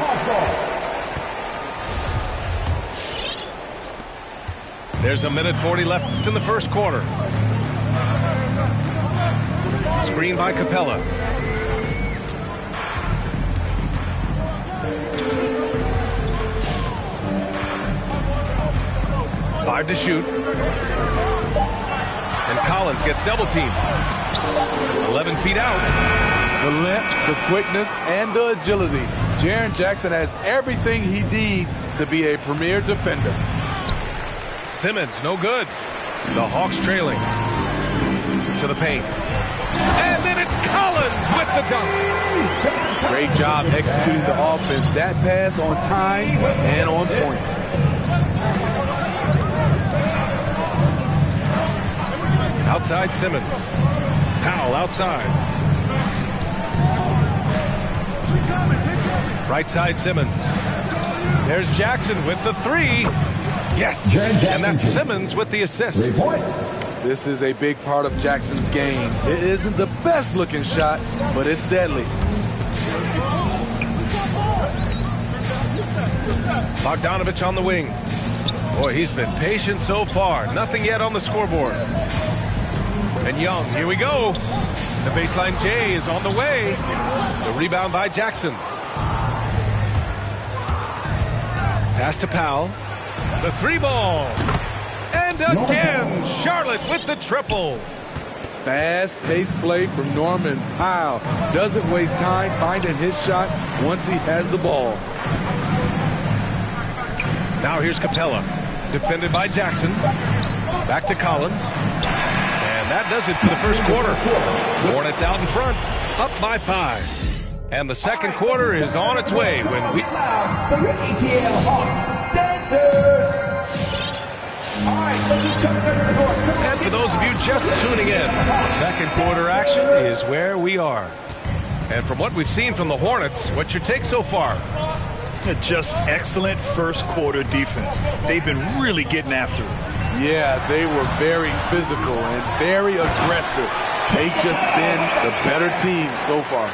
Speaker 1: There's 1:40 left in the first quarter. Screen by Capella. Five to shoot. And Collins gets double teamed. 11 feet out.
Speaker 8: The length, the quickness, and the agility. Jaren Jackson has everything he needs to be a premier defender.
Speaker 1: Simmons, no good. The Hawks trailing. To the paint. And then it's Collins with the dunk.
Speaker 8: Great job executing the offense. That pass on time and on point.
Speaker 1: Outside Simmons. Powell outside. Right side Simmons. There's Jackson with the three. Yes, and that's Simmons with the assist.
Speaker 3: 3 points.
Speaker 8: This is a big part of Jackson's game. It isn't the best looking shot, but it's deadly.
Speaker 1: Bogdanovich on the wing. Boy, he's been patient so far. Nothing yet on the scoreboard. And Young, here we go. The baseline J is on the way. The rebound by Jackson. Pass to Powell. The three ball. And again, Charlotte with the triple.
Speaker 8: Fast-paced play from Norman Powell. Doesn't waste time finding his shot once he has the ball.
Speaker 1: Now here's Capella. Defended by Jackson. Back to Collins. And that does it for the first quarter. Hornets out in front, up by 5. And the second quarter is on its way when we...
Speaker 3: For your ATL Hawks dancers. All right, so who's coming over the court?
Speaker 1: And for those of you just tuning in, second quarter action is where we are. And from what we've seen from the Hornets, what's your take so far?
Speaker 4: Just excellent first quarter defense. They've been really getting after it.
Speaker 8: Yeah, they were very physical and very aggressive. They've just been the better team so far.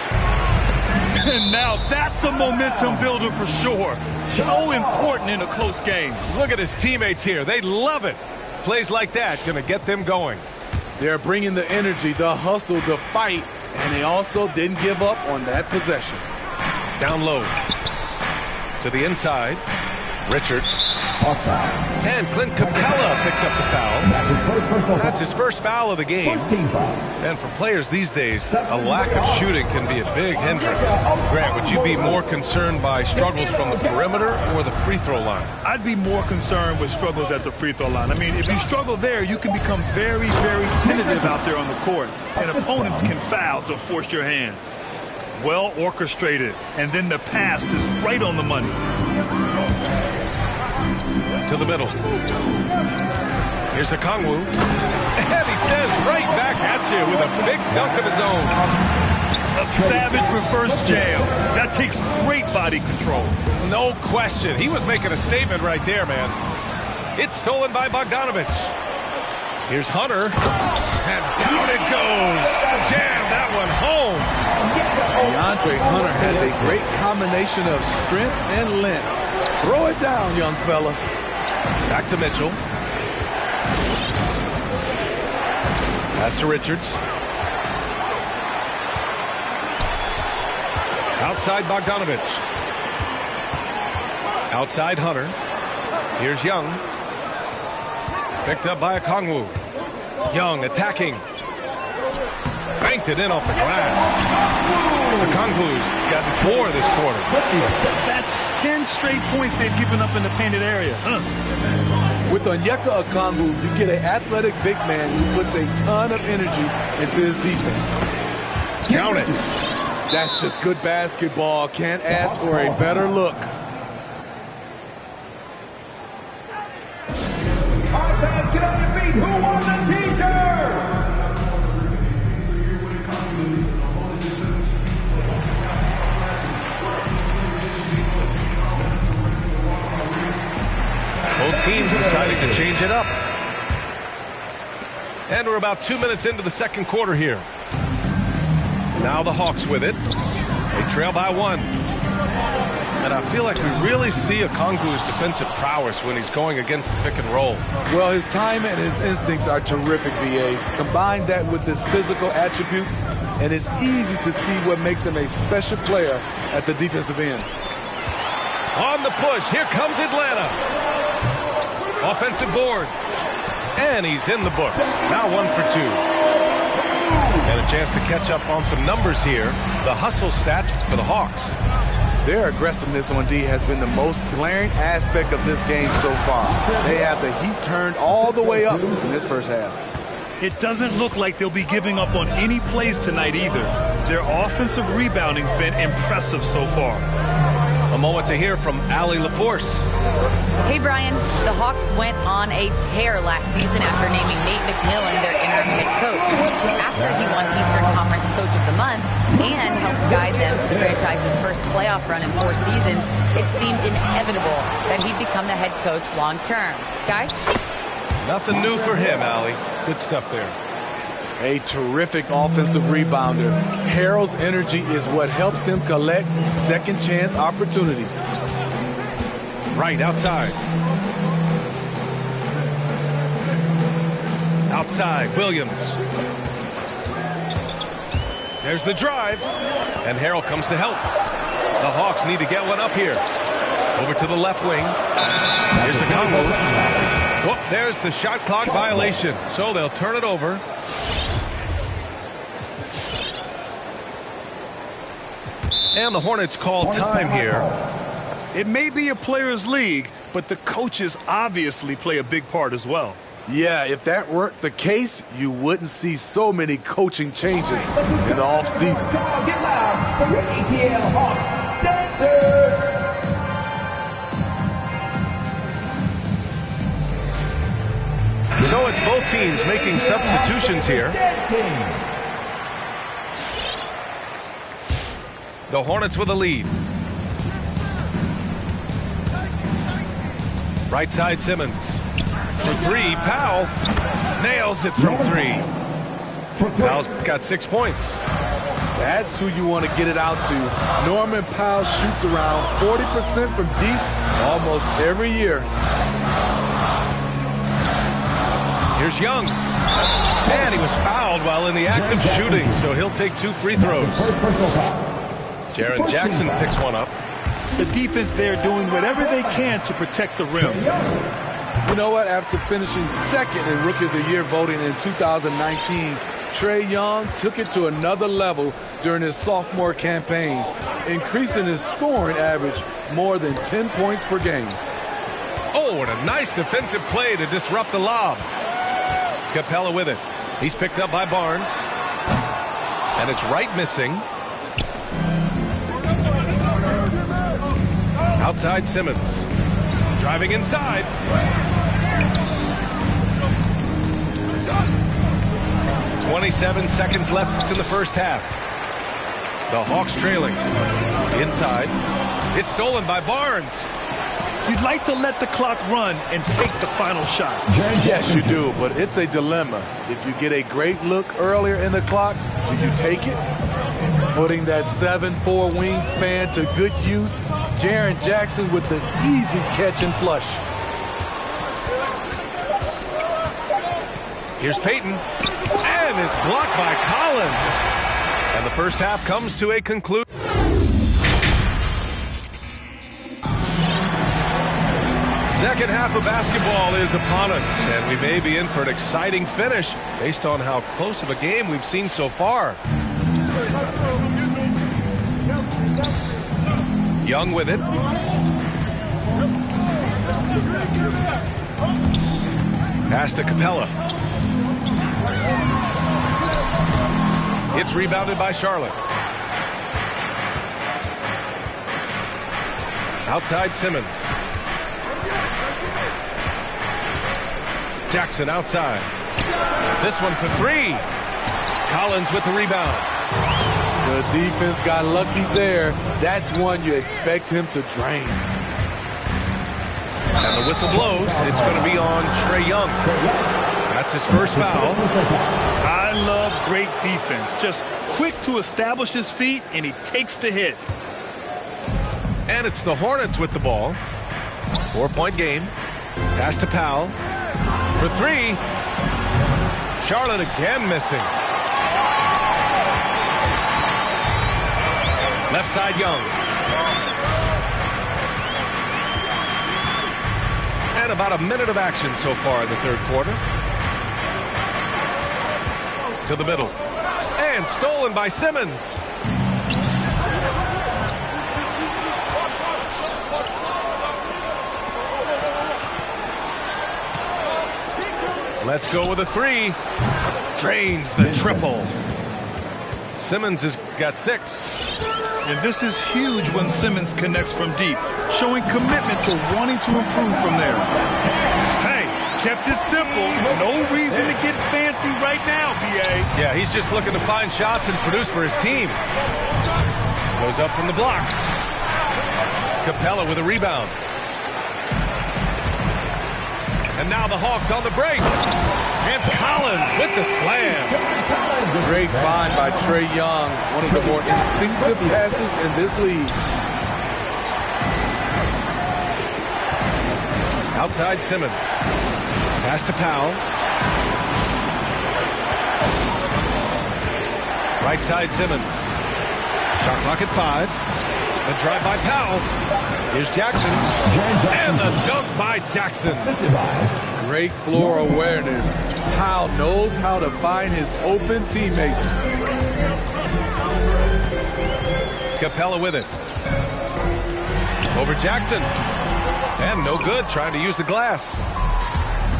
Speaker 4: And now that's a momentum builder for sure. So important in a close game.
Speaker 1: Look at his teammates here. They love it. Plays like that going to get them going.
Speaker 8: They're bringing the energy, the hustle, the fight, and they also didn't give up on that possession.
Speaker 1: Down low. To the inside. Richards.
Speaker 3: Hawks foul.
Speaker 1: And Clint Capella picks up the foul.
Speaker 3: That's his first personal foul.
Speaker 1: That's his first foul of the game.
Speaker 3: First team foul.
Speaker 1: And for players these days, a lack of shooting can be a big hindrance. Grant, would you be more concerned by struggles from the perimeter or the free throw line?
Speaker 4: I'd be more concerned with struggles at the free throw line. I mean, if you struggle there, you can become very, very tentative out there on the court. And opponents can foul to force your hand. Well orchestrated. And then the pass is right on the money.
Speaker 1: To the middle. Here's Okongwu. And he says right back at you with a big dunk of his own.
Speaker 4: A savage reverse jam. That takes great body control.
Speaker 1: No question. He was making a statement right there, man. It's stolen by Bogdanovic. Here's Hunter. And down it goes. Jam that one home.
Speaker 8: DeAndre Hunter has a great combination of strength and length. Throw it down, young fella.
Speaker 1: Back to Mitchell. Pass to Richards. Outside Bogdanovic. Outside Hunter. Here's Young. Picked up by Okongwu. Young attacking. Banked it in off the glass. Okongwu's gotten 4 this quarter.
Speaker 4: That's 10 straight points they've given up in the painted area.
Speaker 8: With Onyeka Okongwu, you get an athletic big man who puts a ton of energy into his defense.
Speaker 1: Count it.
Speaker 8: That's just good basketball. Can't ask for a better look.
Speaker 3: All right, fans, get on your feet. Who won the t-shirt?
Speaker 1: Both teams decided to change it up. And we're about 2 minutes into the second quarter here. Now the Hawks with it. They trail by 1. And I feel like we really see Okongwu's defensive prowess when he's going against the pick and roll.
Speaker 8: Well, his time and his instincts are terrific, B.A. Combine that with his physical attributes, and it's easy to see what makes him a special player at the defensive end.
Speaker 1: On the push, here comes Atlanta. Offensive board. And he's in the books. Now 1 for 2. And a chance to catch up on some numbers here. The hustle stats for the Hawks.
Speaker 8: Their aggressiveness on D has been the most glaring aspect of this game so far. They have the heat turned all the way up in this first half.
Speaker 4: It doesn't look like they'll be giving up on any plays tonight either. Their offensive rebounding's been impressive so far.
Speaker 1: A moment to hear from Allie LaForce.
Speaker 5: Hey, Brian. The Hawks went on a tear last season after naming Nate McMillan their interim head coach. After he won Eastern Conference Coach of the Month and helped guide them to the franchise's first playoff run in 4 seasons, it seemed inevitable that he'd become the head coach long term. Guys?
Speaker 1: Nothing new for him, Allie. Good stuff there.
Speaker 8: A terrific offensive rebounder. Harrell's energy is what helps him collect second chance opportunities.
Speaker 1: Right outside. Outside, Williams. There's the drive. And Harrell comes to help. The Hawks need to get one up here. Over to the left wing. Here's Okongwu. Whoop, there's the shot clock violation. So they'll turn it over. And the Hornets call time here.
Speaker 4: It may be a players' league, but the coaches obviously play a big part as well.
Speaker 8: Yeah, if that weren't the case, you wouldn't see so many coaching changes in the offseason.
Speaker 3: Come on, get loud for your ATL Hawks dancers.
Speaker 1: So it's both teams making substitutions here. The Hornets with a lead. Right side Simmons. For 3, Powell nails it from 3. Powell's got 6 points.
Speaker 8: That's who you want to get it out to. Norman Powell shoots around 40% from deep almost every year.
Speaker 1: Here's Young. And he was fouled while in the act of shooting, so he'll take 2 free throws. Jaren Jackson picks one up.
Speaker 4: The defense there doing whatever they can to protect the rim.
Speaker 8: You know what? After finishing second in Rookie of the Year voting in 2019, Trae Young took it to another level during his sophomore campaign, increasing his scoring average more than 10 points per game.
Speaker 1: Oh, and a nice defensive play to disrupt the lob. Capella with it. He's picked up by Barnes. And it's right missing. Outside Simmons. Driving inside. 27 seconds left in the first half. The Hawks trailing. Inside. It's stolen by Barnes.
Speaker 4: You'd like to let the clock run and take the final shot.
Speaker 8: Yes, you do, but it's a dilemma. If you get a great look earlier in the clock, do you take it? Putting that 7'4" wingspan to good use, Jaren Jackson with the easy catch and flush.
Speaker 1: Here's Payton, and it's blocked by Collins. And the first half comes to a conclusion. Second half of basketball is upon us, and we may be in for an exciting finish based on how close of a game we've seen so far. Young with it. Pass to Capella. It's rebounded by Charlotte. Outside Simmons. Jackson outside. This one for three. Collins with the rebound.
Speaker 8: The defense got lucky there. That's one you expect him to drain.
Speaker 1: And the whistle blows. It's going to be on Trae Young. That's his first foul.
Speaker 4: I love great defense. Just quick to establish his feet, and he takes the hit.
Speaker 1: And it's the Hornets with the ball. 4-point game. Pass to Powell. For three. Charlotte again missing. Left side Young. And about a minute of action so far in the third quarter. To the middle. And stolen by Simmons. Let's go with a three. Drains the triple. Simmons has got 6.
Speaker 4: And this is huge when Simmons connects from deep, showing commitment to wanting to improve from there. Hey, kept it simple. No reason to get fancy right now, B.A.
Speaker 1: Yeah, he's just looking to find shots and produce for his team. Goes up from the block. Capella with a rebound. And now the Hawks on the break. And Collins with the slam.
Speaker 8: Great find by Trae Young, one of the more instinctive passers in this league.
Speaker 1: Outside Simmons. Pass to Powell. Right side Simmons. Shot clock at 5. The drive by Powell. Here's Jackson. And the dunk by Jackson.
Speaker 8: Great floor awareness. Powell knows how to find his open teammates.
Speaker 1: Capella with it. Over Jackson. And no good, trying to use the glass.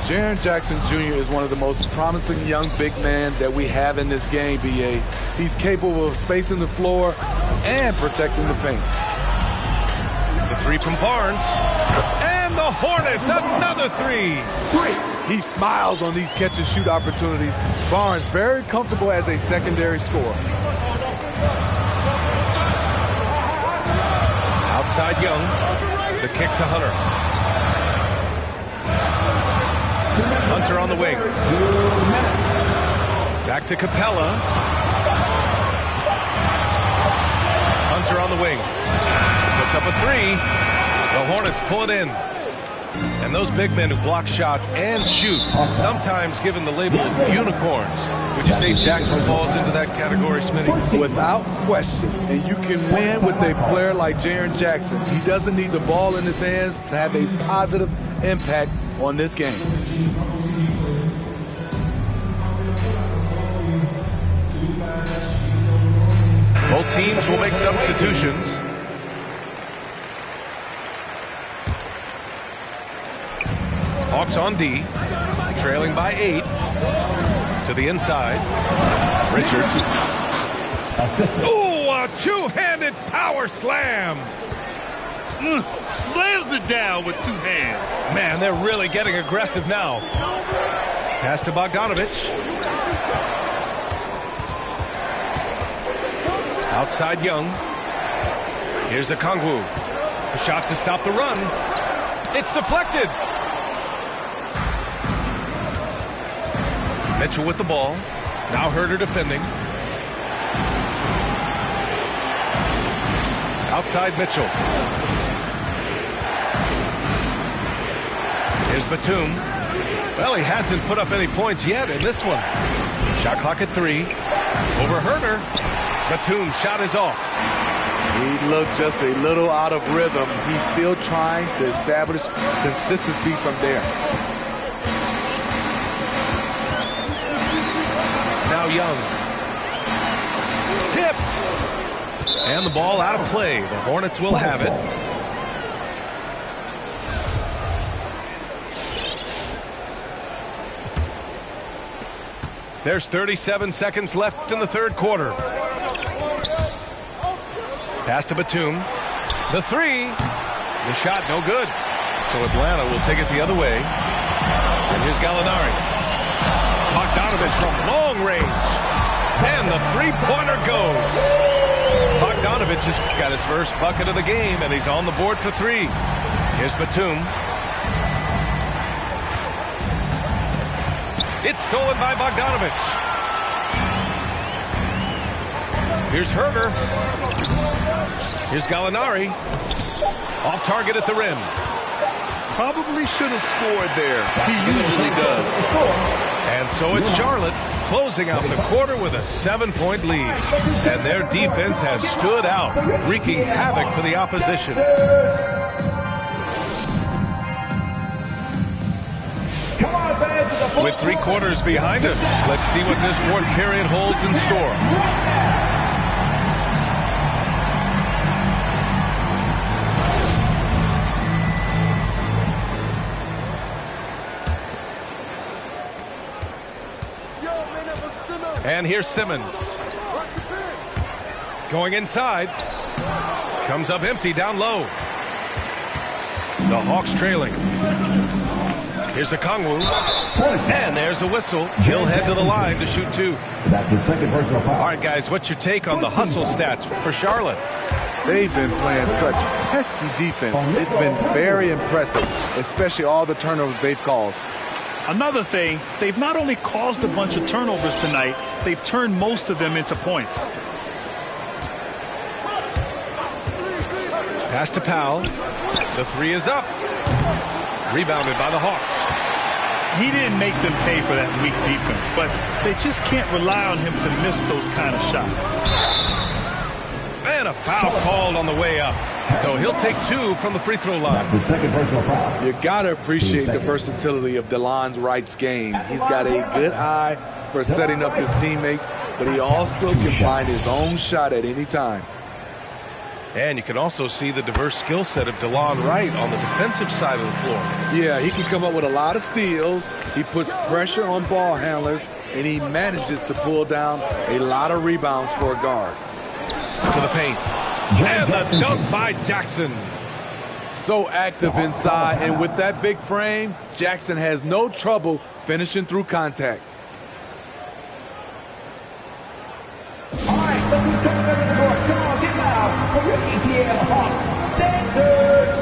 Speaker 8: Jaren Jackson Jr. is one of the most promising young big men that we have in this game, B.A. He's capable of spacing the floor and protecting the paint.
Speaker 1: The three from Barnes. And the Hornets, another three.
Speaker 8: He smiles on these catch-and-shoot opportunities. Barnes very comfortable as a secondary scorer.
Speaker 1: Outside Young. The kick to Hunter. Hunter on the wing. Back to Capella. Hunter on the wing. Puts up a three. The Hornets pull it in. And those big men who block shots and shoot, sometimes given the label of unicorns. Would you say Jackson falls into that category, Smitty?
Speaker 8: Without question. And you can win with a player like Jaren Jackson. He doesn't need the ball in his hands to have a positive impact on this game.
Speaker 1: Both teams will make substitutions. Hawks on D, trailing by 8. To the inside. Richards. Ooh, a two-handed power slam.
Speaker 4: Slams it down with two hands.
Speaker 1: Man, they're really getting aggressive now. Pass to Bogdanovich. Outside Young. Here's Okongwu. A shot to stop the run. It's deflected. Mitchell with the ball. Now Huerter defending. Outside Mitchell. Here's Batum. Well, he hasn't put up any points yet in this one. Shot clock at 3. Over Huerter. Batum's shot is off.
Speaker 8: He looked just a little out of rhythm. He's still trying to establish consistency from there.
Speaker 1: Now Young. Tipped. And the ball out of play. The Hornets will have it. There's 37 seconds left in the third quarter. Pass to Batum. The 3. The shot no good. So Atlanta will take it the other way. And here's Gallinari. Bogdanovich from long range. And the three-pointer goes. Bogdanovich has got his first bucket of the game, and he's on the board for 3. Here's Batum. It's stolen by Bogdanovich. Here's Huerter. Here's Gallinari. Off target at the rim.
Speaker 4: Probably should have scored there. He usually does.
Speaker 1: And so it's Charlotte closing out the quarter with a 7-point lead. And their defense has stood out, wreaking havoc for the opposition. With 3 quarters behind us, let's see what this fourth period holds in store. And here's Simmons. Going inside. Comes up empty down low. The Hawks trailing. Here's Okongwu. And there's a whistle. He'll head to the line to shoot 2.
Speaker 3: That's his second personal foul.
Speaker 1: All right, guys, what's your take on the hustle stats for Charlotte?
Speaker 8: They've been playing such pesky defense. It's been very impressive, especially all the turnovers they've caused.
Speaker 4: Another thing, they've not only caused a bunch of turnovers tonight, they've turned most of them into points.
Speaker 1: Pass to Powell. The 3 is up. Rebounded by the Hawks.
Speaker 4: He didn't make them pay for that weak defense, but they just can't rely on him to miss those kind of shots.
Speaker 1: And a foul called on the way up. So he'll take 2 from the free throw line.
Speaker 3: That's his second personal foul.
Speaker 8: You got to appreciate the versatility of DeLon Wright's game. He's got a good eye for setting up his teammates, but he also can find his own shot at any time.
Speaker 1: And you can also see the diverse skill set of DeLon Wright on the defensive side of the floor.
Speaker 8: Yeah, he can come up with a lot of steals. He puts pressure on ball handlers, and he manages to pull down a lot of rebounds for a guard.
Speaker 1: To the paint. And the dunk by Jackson.
Speaker 8: So active inside, and with that big frame, Jackson has no trouble finishing through contact.
Speaker 3: All right, look who's coming over the board. Come on, get loud for your ATL Hawks dancers.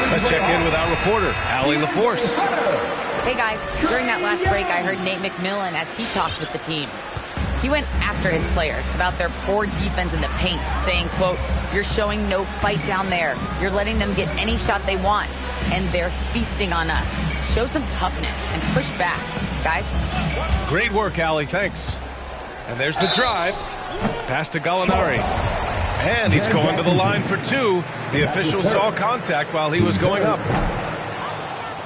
Speaker 1: Let's check in with our reporter, Allie LaForce.
Speaker 5: Hey guys, during that last break, I heard Nate McMillan as he talked with the team. He went after his players about their poor defense in the paint, saying, quote, "You're showing no fight down there. You're letting them get any shot they want, and they're feasting on us. Show some toughness and push back, guys."
Speaker 1: Great work, Allie. Thanks. And there's the drive. Pass to Gallinari. And he's going to the line for two. The official saw contact while he was going up.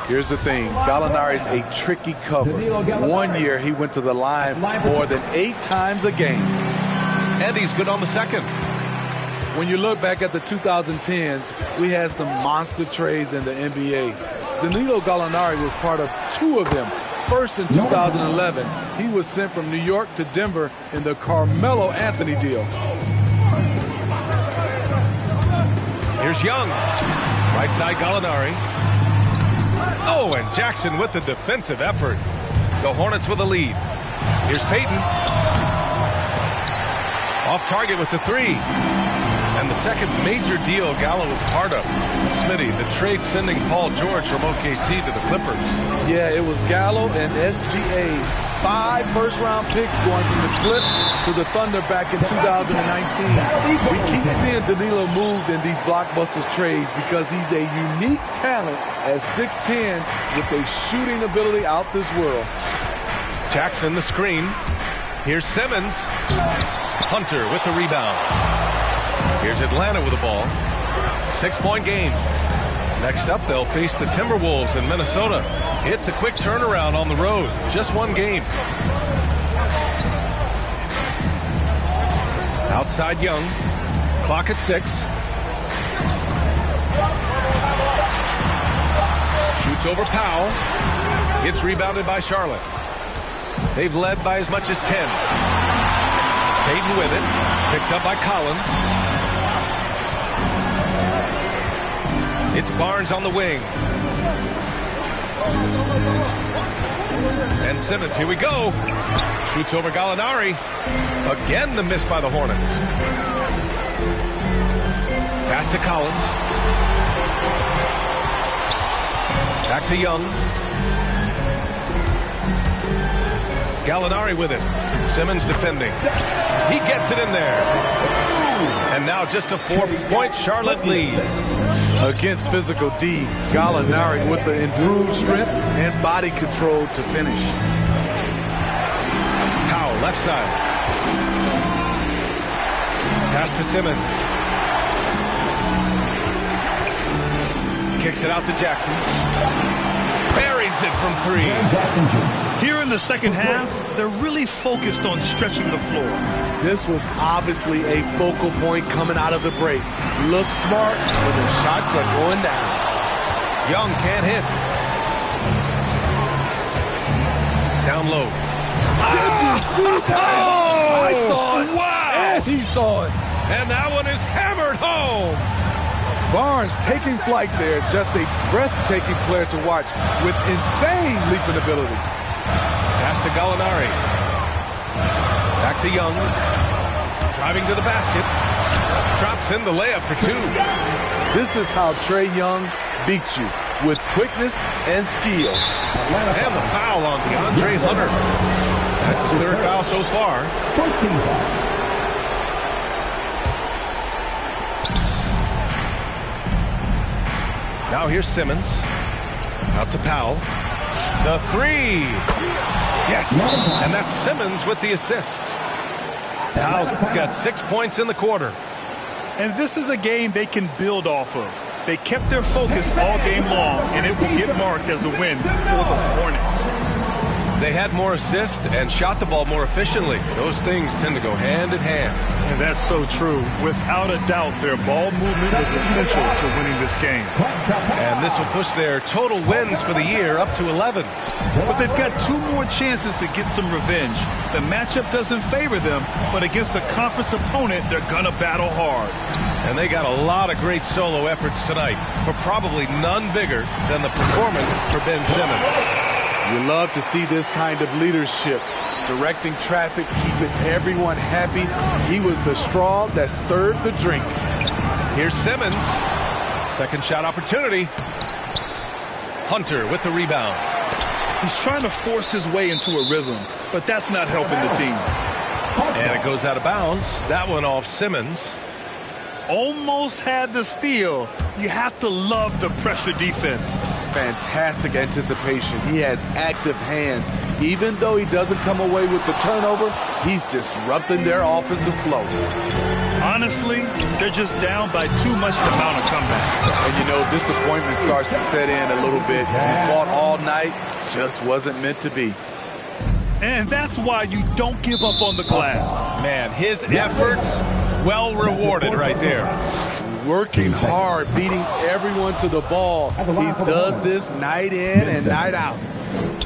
Speaker 8: Here's the thing. Gallinari's a tricky cover. 1 year, he went to the line more than 8 times a game.
Speaker 1: And he's good on the second.
Speaker 8: When you look back at the 2010s, we had some monster trades in the NBA. Danilo Gallinari was part of 2 of them. First in 2011, he was sent from New York to Denver in the Carmelo Anthony deal.
Speaker 1: Here's Young. Right side Gallinari. Oh, and Jackson with the defensive effort. The Hornets with a lead. Here's Payton. Off target with the 3. And the second major deal Gallo was part of. Smitty, the trade sending Paul George from OKC to the Clippers.
Speaker 8: Yeah, it was Gallo and SGA. 5 first-round picks going from the Clips to the Thunder back in 2019. We keep seeing Danilo moved in these blockbuster trades because he's a unique talent at 6'10" with a shooting ability out this world.
Speaker 1: Jackson the screen. Here's Simmons. Hunter with the rebound. Here's Atlanta with the ball. 6-point game. Next up, they'll face the Timberwolves in Minnesota. It's a quick turnaround on the road. Just 1 game. Outside Young. Clock at 6. Shoots over Powell. It's rebounded by Charlotte. They've led by as much as 10. Payton with it. Picked up by Collins. It's Barnes on the wing. And Simmons, here we go. Shoots over Gallinari. Again, the miss by the Hornets. Pass to Collins. Back to Young. Gallinari with it. Simmons defending. He gets it in there. And now just a 4-point Charlotte lead.
Speaker 8: Against physical D, Gallinari with the improved strength and body control to finish.
Speaker 1: Powell, left side. Pass to Simmons. Kicks it out to Jackson. Buries it from 3.
Speaker 4: Here in the second half, they're really focused on stretching the floor.
Speaker 8: This was obviously a focal point coming out of the break. Looks smart, but the shots are going down.
Speaker 1: Young can't hit. Down low.
Speaker 8: Did you see that?
Speaker 1: Oh!
Speaker 8: I saw it.
Speaker 1: Wow!
Speaker 8: And he saw it.
Speaker 1: And that one is hammered home.
Speaker 8: Barnes taking flight there. Just a breathtaking player to watch with insane leaping ability.
Speaker 1: Pass to Gallinari. Back to Young. Driving to the basket. Drops in the layup for 2.
Speaker 8: This is how Trae Young beats you, with quickness and skill.
Speaker 1: And the foul on DeAndre Hunter. That's his 3rd foul so far. Now here's Simmons. Out to Powell. The 3. Yes. And that's Simmons with the assist. Powell's got 6 points in the quarter.
Speaker 4: And this is a game they can build off of. They kept their focus all game long, and it will get marked as a win for the Hornets.
Speaker 1: They had more assists and shot the ball more efficiently. Those things tend to go hand in hand.
Speaker 4: And that's so true. Without a doubt, their ball movement is essential to winning this game.
Speaker 1: And this will push their total wins for the year up to 11.
Speaker 4: But they've got 2 more chances to get some revenge. The matchup doesn't favor them, but against a conference opponent, they're going to battle hard.
Speaker 1: And they got a lot of great solo efforts tonight, but probably none bigger than the performance for Ben Simmons.
Speaker 8: You love to see this kind of leadership, directing traffic, keeping everyone happy. He was the straw that stirred the drink.
Speaker 1: Here's Simmons. Second shot opportunity. Hunter with the rebound.
Speaker 4: He's trying to force his way into a rhythm, but that's not helping the team.
Speaker 1: And it goes out of bounds. That one off Simmons.
Speaker 4: Almost had the steal. You have to love the pressure defense.
Speaker 8: Fantastic anticipation. He has active hands. Even though he doesn't come away with the turnover, he's disrupting their offensive flow.
Speaker 4: Honestly, they're just down by too much to mount a comeback.
Speaker 8: And you know, disappointment starts to set in a little bit. He fought all night, just wasn't meant to be.
Speaker 4: And that's why you don't give up on the glass.
Speaker 1: Man, his efforts well rewarded right there.
Speaker 8: Working hard, beating everyone to the ball. He does this night in and night out.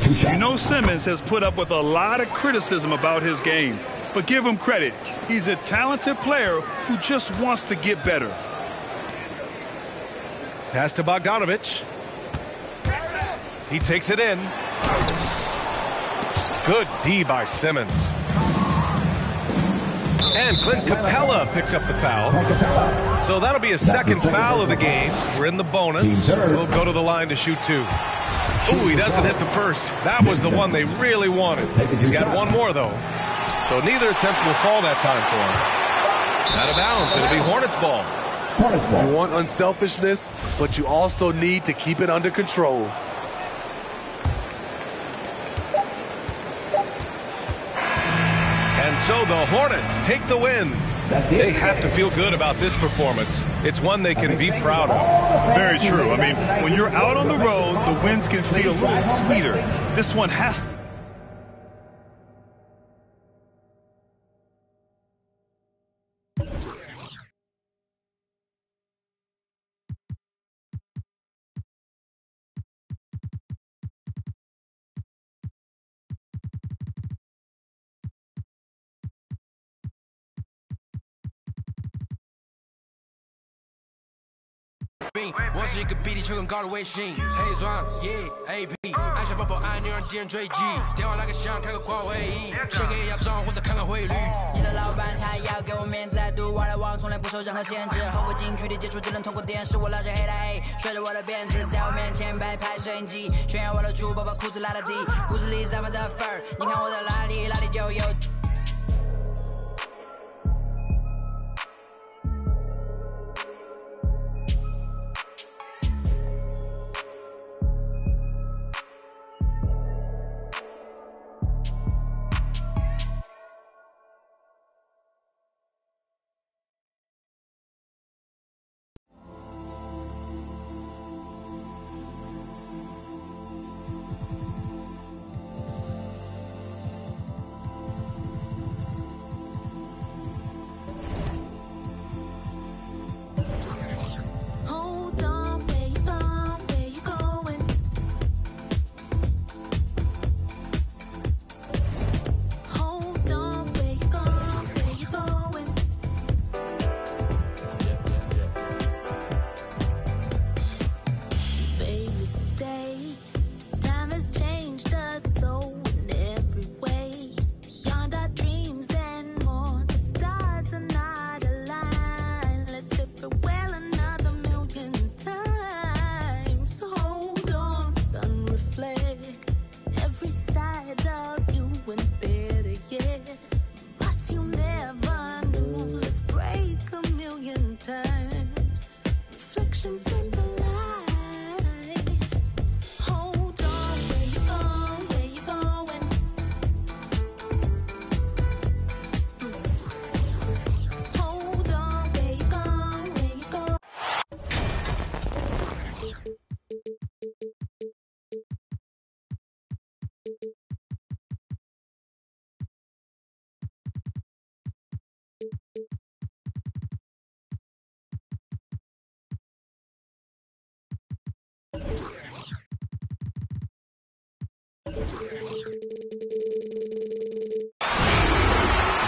Speaker 4: You know, Simmons has put up with a lot of criticism about his game, but give him credit. He's a talented player who just wants to get better.
Speaker 1: Pass to Bogdanovich. He takes it in. Good D by Simmons. And Clint Capella picks up the foul. So that'll be a second foul of the game. We're in the bonus. We'll go to the line to shoot two. Ooh, he doesn't hit the first. That was the one they really wanted. He's got one more, though. So neither attempt will fall that time for him. Out of bounds. It'll be Hornets ball.
Speaker 8: You want unselfishness, but you also need to keep it under control.
Speaker 1: And so the Hornets take the win. They have to feel good about this performance. It's one they can be proud of.
Speaker 4: Very true. I mean, when you're out on the road, the wins can feel a little sweeter. This one has to.
Speaker 9: 我是一个 BD 球跟高的微信，黑钻 yeah AP， 按下宝宝按钮让敌人追击，电话来个响开个跨会议，先给一下账或者看看汇率。你的老板他要给我面子，还赌玩来网从来不受任何限制，和我近距离接触只能通过电视，我拉着黑的 A， 甩着我的辫子，在我面前摆拍摄影机，炫耀我的珠宝，把裤子拉得低，故事里散发的粉儿，你看我的哪里就有。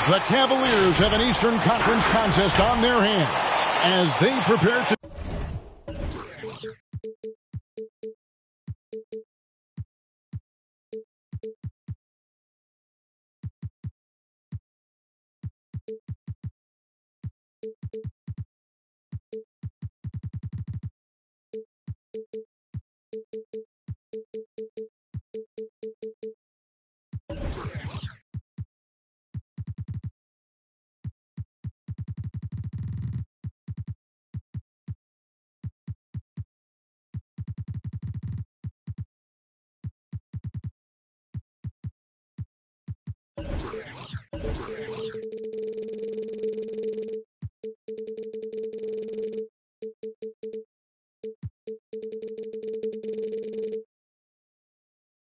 Speaker 10: The Cavaliers have an Eastern Conference contest on their hands as they prepare to...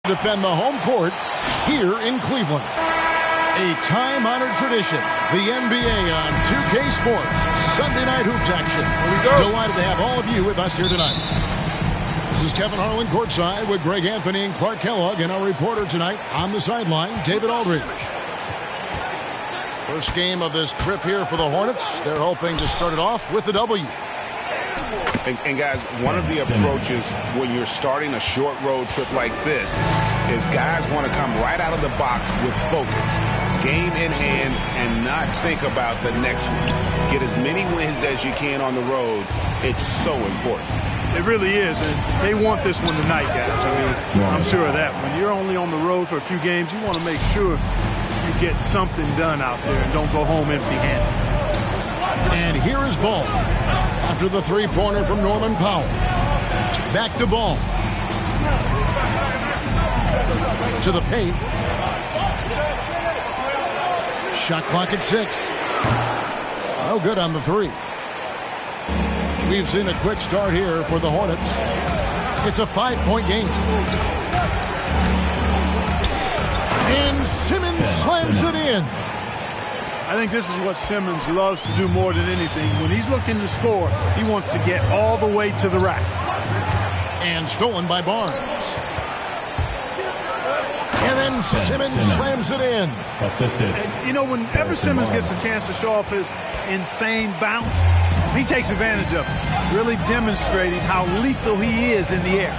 Speaker 10: Defend the home court here in Cleveland. A time-honored tradition, the NBA on 2K Sports Sunday Night Hoops action. Here we go. Delighted to have all of you with us here tonight. This is Kevin Harlan courtside with Greg Anthony and Clark Kellogg, and our reporter tonight on the sideline, David Aldridge. First game of this trip here for the Hornets. They're hoping to start it off with a W.
Speaker 11: And guys, one of the approaches when you're starting a short road trip like this is guys want to come right out of the box with focus, game in hand, and not think about the next one. Get as many wins as you can on the road. It's so important.
Speaker 4: It really is, and they want this one tonight, guys. I mean, I'm sure of that. When you're only on the road for a few games, you want to make sure you get something done out there and don't go home empty-handed.
Speaker 10: And here is Ball after the three-pointer from Norman Powell. Back to Ball. To the paint. Shot clock at 6. No good on the three. We've seen a quick start here for the Hornets. It's a 5-point game. And Simmons slams it in.
Speaker 4: I think this is what Simmons loves to do more than anything. When he's looking to score, he wants to get all the way to the rack.
Speaker 10: And stolen by Barnes. And then Simmons slams it in.
Speaker 4: And, you know, whenever Simmons gets a chance to show off his insane bounce, he takes advantage of it, really demonstrating how lethal he is in the air.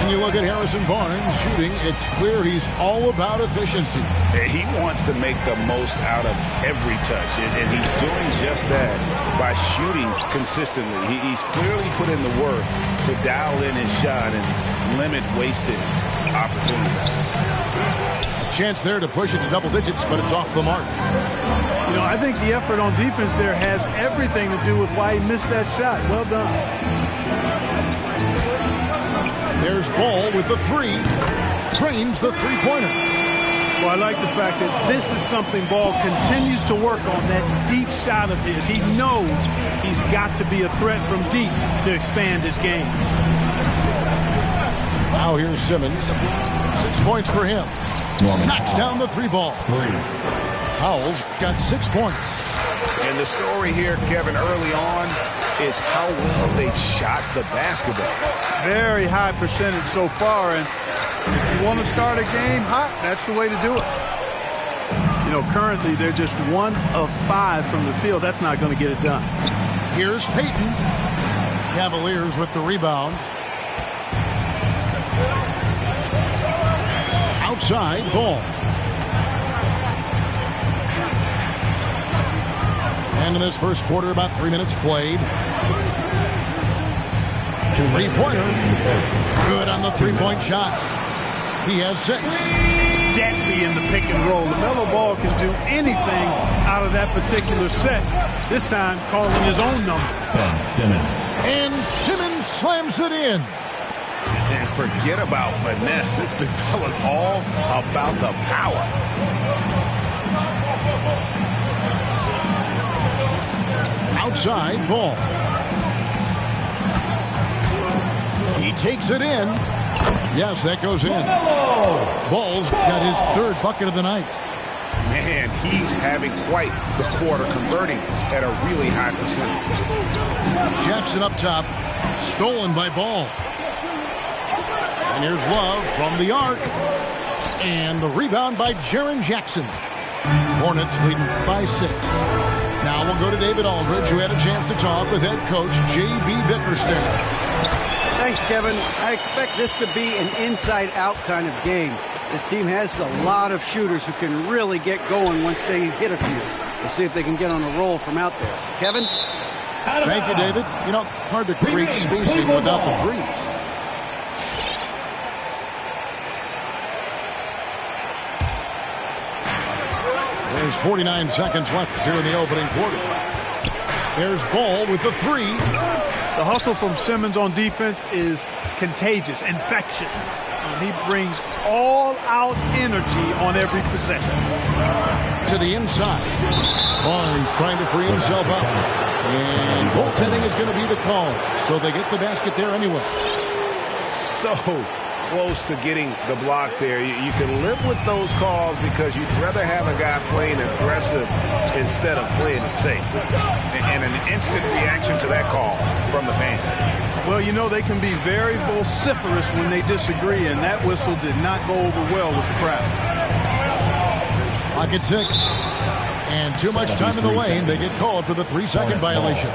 Speaker 10: And you look at Harrison Barnes shooting, it's clear he's all about efficiency.
Speaker 11: He wants to make the most out of every touch, and he's doing just that by shooting consistently. He's clearly put in the work to dial in his shot and limit wasted opportunities.
Speaker 10: A chance there to push it to double digits, but it's off the mark.
Speaker 4: You know, I think the effort on defense there has everything to do with why he missed that shot. Well done.
Speaker 10: There's Ball with the three. Trains the three-pointer.
Speaker 4: Well, I like the fact that this is something Ball continues to work on, that deep shot of his. He knows he's got to be a threat from deep to expand his game.
Speaker 10: Now here's Simmons. 6 points for him. Knocks down the three ball. Powell's got 6 points.
Speaker 11: And the story here, Kevin, early on is how well they've shot the basketball.
Speaker 4: Very high percentage so far, and if you want to start a game hot, that's the way to do it. You know, currently they're just 1 of 5 from the field. That's not going to get it done.
Speaker 10: Here's Payton. Cavaliers with the rebound. Outside, Ball. And in this first quarter, about 3 minutes played. Three-pointer. Good on the three-point shot. He has 6.
Speaker 4: Deadly in the pick and roll. LaMelo Ball can do anything out of that particular set. This time, calling his own number.
Speaker 10: And Simmons slams it in.
Speaker 11: And forget about finesse. This big fella's all about the power.
Speaker 10: Outside, Ball. He takes it in. Yes, that goes in. Ball's got his 3rd bucket of the night.
Speaker 11: Man, he's having quite the quarter, converting at a really high percentage.
Speaker 10: Jackson up top, stolen by Ball. And here's Love from the arc. And the rebound by Jaren Jackson. Hornets leading by 6. Now we'll go to David Aldridge, who had a chance to talk with head coach J.B. Bickerstaff.
Speaker 12: Thanks, Kevin. I expect this to be an inside-out kind of game. This team has a lot of shooters who can really get going once they hit a few. We'll see if they can get on a roll from out there. Kevin?
Speaker 10: Thank you, David. You know, hard to create spacing without the threes. There's 49 seconds left here in the opening quarter. There's Ball with the 3.
Speaker 4: The hustle from Simmons on defense is contagious, infectious. and he brings all-out energy on every possession.
Speaker 10: To the inside. Barnes trying to free himself up. And goaltending is going to be the call. So they get the basket there anyway.
Speaker 11: So close to getting the block there. You can live with those calls because you'd rather have a guy playing aggressive instead of playing it safe. And an instant reaction to that call from the fans.
Speaker 4: Well, you know, they can be very vociferous when they disagree, and that whistle did not go over well with the crowd.
Speaker 10: Clock at 6. And too much time in the lane. They get called for the 3-second violation.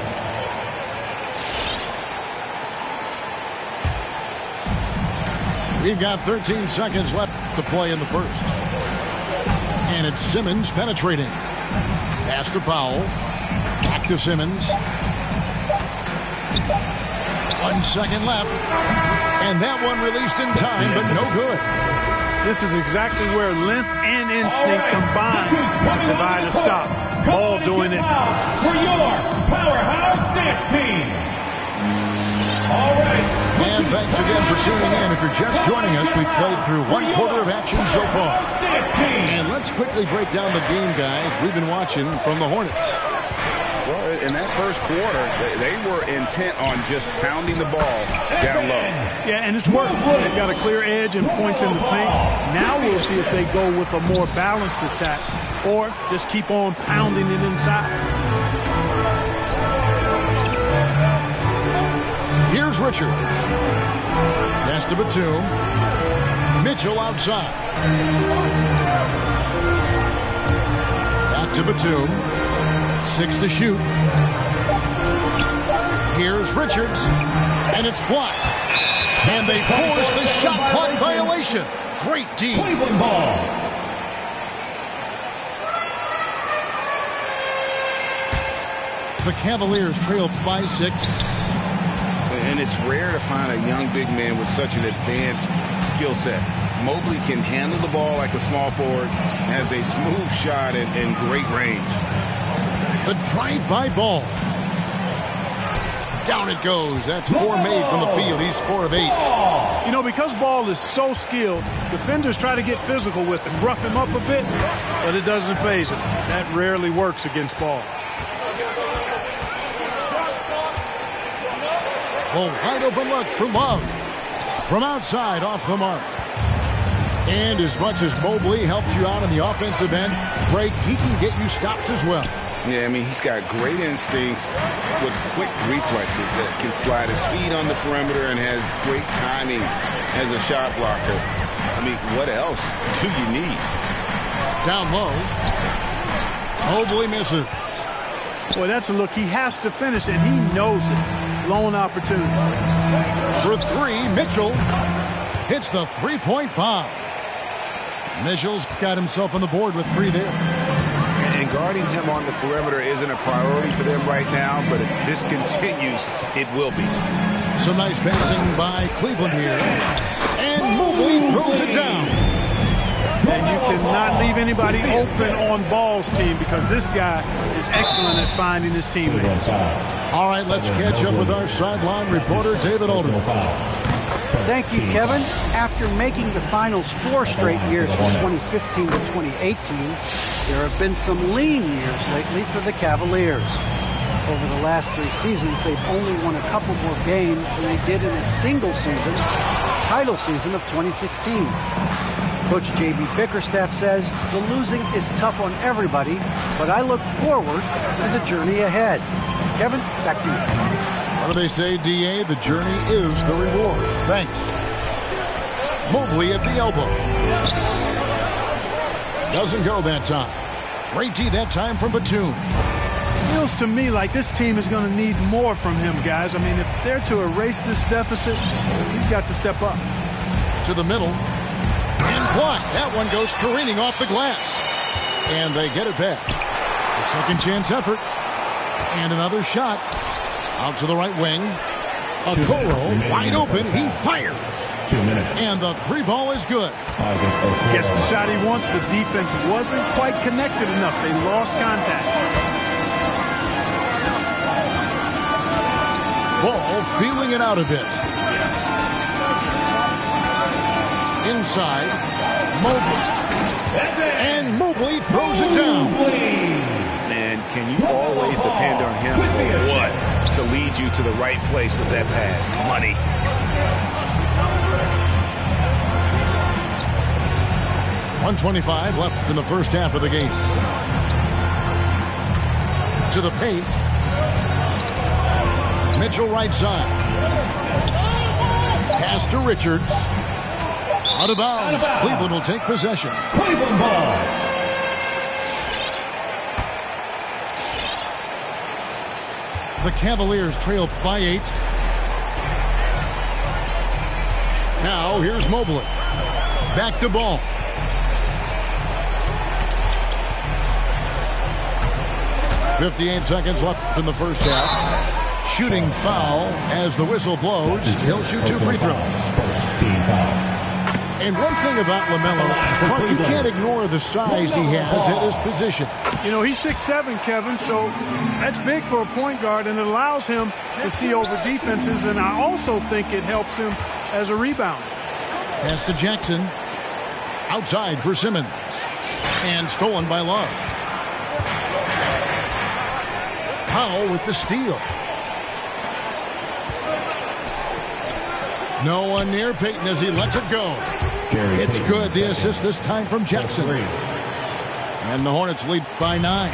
Speaker 10: We've got 13 seconds left to play in the first. And it's Simmons penetrating. Pass to Powell. Back to Simmons. 1 second left. And that one released in time, but no good.
Speaker 4: This is exactly where length and instinct combine to provide a stop. Ball doing it.
Speaker 3: For your Powerhouse Dance Team. All right.
Speaker 10: And thanks again for tuning in. If you're just joining us, we've played through 1 quarter of action so far. And let's quickly break down the game, guys. We've been watching from the Hornets.
Speaker 11: Well, in that first quarter, they were intent on just pounding the ball down low.
Speaker 4: Yeah, and it's worked. They've got a clear edge and points in the paint. Now we'll see if they go with a more balanced attack or just keep on pounding it inside.
Speaker 10: Here's Richards. Pass to Batum. Mitchell outside. Back to Batum. 6 to shoot. Here's Richards. And it's blocked. And they force the shot clock violation. Great D.
Speaker 3: Cleveland ball.
Speaker 10: The Cavaliers trail by 6.
Speaker 11: And it's rare to find a young big man with such an advanced skill set. Mobley can handle the ball like a small forward, has a smooth shot and great range.
Speaker 10: The drive-by ball. Down it goes. That's 4 made from the field. He's 4 of 8.
Speaker 4: You know, because Ball is so skilled, defenders try to get physical with him, rough him up a bit, but it doesn't faze him. That rarely works against Ball.
Speaker 10: A wide open look from Love. From outside, off the mark. And as much as Mobley helps you out on the offensive end, Greg, he can get you stops as well.
Speaker 11: Yeah, I mean, he's got great instincts with quick reflexes. Can slide his feet on the perimeter and has great timing as a shot blocker. I mean, what else do you need?
Speaker 10: Down low. Mobley misses.
Speaker 4: Boy, that's a look. He has to finish, and he knows it. Lone opportunity.
Speaker 10: For 3, Mitchell hits the 3-point bomb. Mitchell's got himself on the board with 3 there.
Speaker 11: And guarding him on the perimeter isn't a priority for them right now, but if this continues, it will be.
Speaker 10: Some nice passing by Cleveland here. And Mobley throws it down.
Speaker 4: And you cannot leave anybody open on Ball's team because this guy is excellent at finding his teammates.
Speaker 10: All right, let's catch up with our sideline reporter, David Aldridge.
Speaker 12: Thank you, Kevin. After making the finals 4 straight years from 2015 to 2018, there have been some lean years lately for the Cavaliers. Over the last 3 seasons, they've only won a couple more games than they did in a single season, the title season of 2016. Coach J.B. Bickerstaff says the losing is tough on everybody, but I look forward to the journey ahead. Kevin, back to you.
Speaker 10: What do they say, D.A.? The journey is the reward. Thanks. Mobley at the elbow. Doesn't go that time. Great D that time from Batum.
Speaker 4: Feels to me like this team is going to need more from him, guys. I mean, if they're to erase this deficit, he's got to step up.
Speaker 10: To the middle. And blocked. That one goes careening off the glass. And they get it back. A second chance effort. And another shot. Out to the right wing. Okoro wide open. He fires.
Speaker 3: 2 minutes.
Speaker 10: And the 3 ball is good.
Speaker 4: Gets the shot he wants. The defense wasn't quite connected enough. They lost contact.
Speaker 10: Ball feeling it out a bit. Inside, Mobley. And Mobley throws it down.
Speaker 11: And can you always depend on him for what? To lead you to the right place with that pass. Money.
Speaker 10: .125 left in the first half of the game. To the paint. Mitchell right side. Pass to Richards. Out of bounds. Cleveland will take possession.
Speaker 3: Cleveland ball.
Speaker 10: The Cavaliers trail by 8. Now here's Mobley. Back to ball. .58 seconds left in the first half. Shooting foul as the whistle blows. He'll shoot 2 free throws. And one thing about LaMelo, Clark, you can't ignore the size he has at his position.
Speaker 13: You know, he's 6'7", Kevin, so that's big for a point guard, and it allows him to see over defenses, and I also think it helps him as a rebounder.
Speaker 10: Pass to Jackson. Outside for Simmons. And stolen by Love. Powell with the steal. No one near Payton as he lets it go. It's good. The assist this time from Jackson. And the Hornets lead by 9.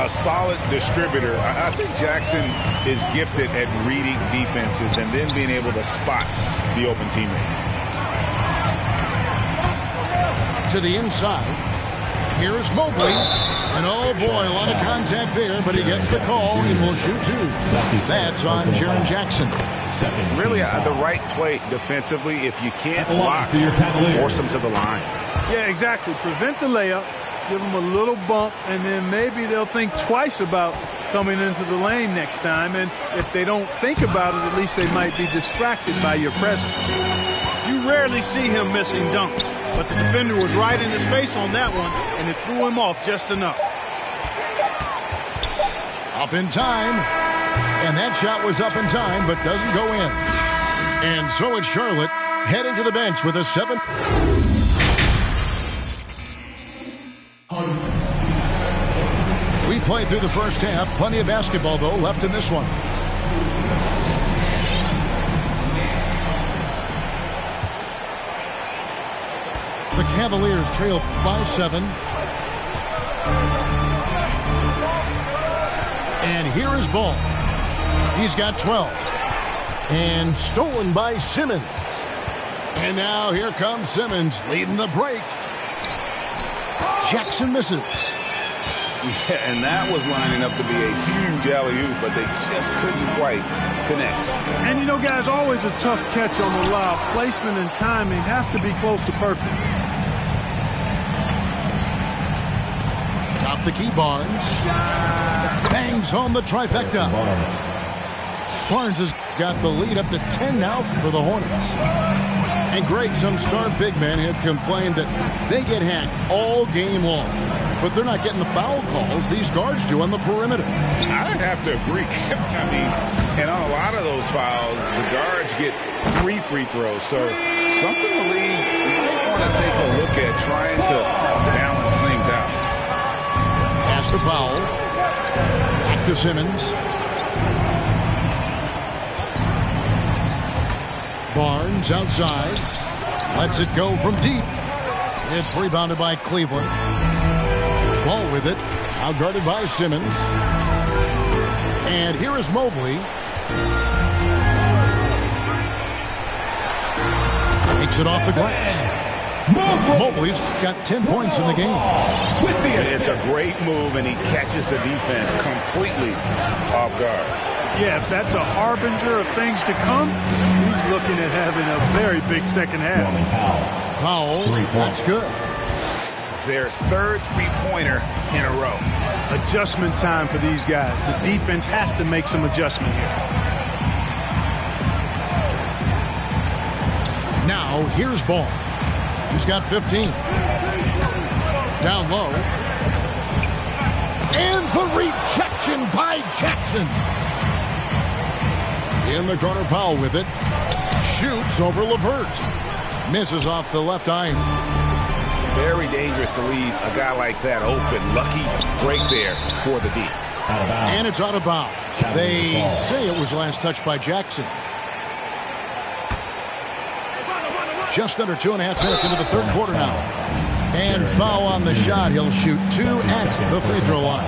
Speaker 11: A solid distributor. I think Jackson is gifted at reading defenses and then being able to spot the open teammate.
Speaker 10: To the inside. Here's Mobley. And oh boy, a lot of contact there, but he gets the call and will shoot 2. That's on Jaren Jackson.
Speaker 11: Really the right play defensively. If you can't block, force them to the line.
Speaker 13: Yeah, exactly. Prevent the layup, give them a little bump, and then maybe they'll think twice about coming into the lane next time. And if they don't think about it, at least they might be distracted by your presence. You rarely see him missing dunks, but the defender was right in his face on that one, and it threw him off just enough.
Speaker 10: Up in time. And that shot was up in time, but doesn't go in. And so it's Charlotte heading to the bench with a 7. We played through the first half. Plenty of basketball, though, left in this one. The Cavaliers trail by 7. And here is Ball. He's got 12. And stolen by Simmons. And now here comes Simmons leading the break. Jackson misses.
Speaker 11: Yeah, and that was lining up to be a huge alley-oop, but they just couldn't quite connect.
Speaker 13: And you know, guys, always a tough catch on the lob. Placement and timing have to be close to perfect.
Speaker 10: Top the key, Barnes. Bangs home the trifecta. Barnes has got the lead up to 10 now for the Hornets. And Greg, some star big men have complained that they get hacked all game long. But they're not getting the foul calls these guards do on the perimeter.
Speaker 11: I have to agree. I mean, and on a lot of those fouls, the guards get 3 free throws. So something the league might want to take a look at, trying to balance things out.
Speaker 10: Pass to Powell. Back to Simmons. Barnes outside. Lets it go from deep. It's rebounded by Cleveland. Ball with it. Outguarded by Simmons. And here is Mobley. Takes it off the glass. Mobley's got 10 points in the game.
Speaker 11: It's a great move, and he catches the defense completely off guard.
Speaker 13: Yeah, if that's a harbinger of things to come, he's looking at having a very big second half.
Speaker 10: Powell, that's good.
Speaker 11: Their 3rd three-pointer in a row.
Speaker 13: Adjustment time for these guys. The defense has to make some adjustment here.
Speaker 10: Now, here's Ball. He's got 15. Down low. And the rejection by Jackson. In the corner, Powell with it. Shoots over LeVert. Misses off the left iron.
Speaker 11: Very dangerous to leave a guy like that open. Lucky break there for the D.
Speaker 10: And it's out of bounds. They say it was last touched by Jackson. Just under 2.5 minutes into the third quarter now. And foul on the shot. He'll shoot 2 at the free throw line.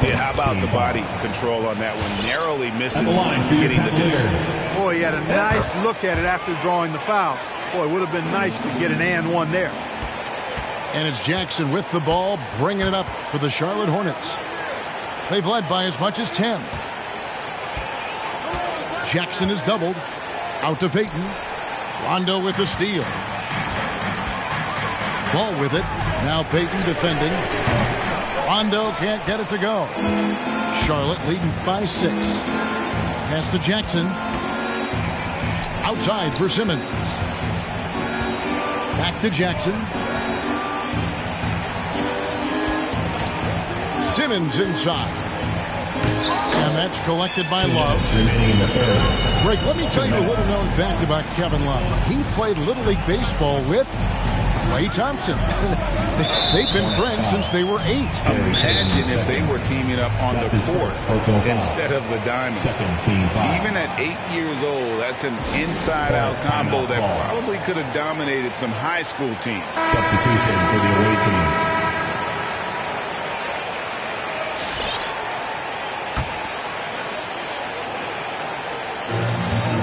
Speaker 11: Yeah, how about the body control on that one? Narrowly misses getting the dish.
Speaker 13: Boy, he had a nice look at it after drawing the foul. Boy, it would have been nice to get an and one there.
Speaker 10: And it's Jackson with the ball, bringing it up for the Charlotte Hornets. They've led by as much as 10. Jackson is doubled. Out to Payton. Rondo with the steal. Ball with it. Now Payton defending. Rondo can't get it to go. Charlotte leading by 6. Pass to Jackson. Outside for Simmons. Back to Jackson. Simmons inside. And that's collected by Love. Greg, let me tell you a little known fact about Kevin Love. He played Little League Baseball with Klay Thompson. They've been friends since they were 8.
Speaker 11: Imagine if they were teaming up on the court instead of the diamond. Even at 8 years old, that's an inside-out combo that probably could have dominated some high school teams.
Speaker 14: Substitution for the away team.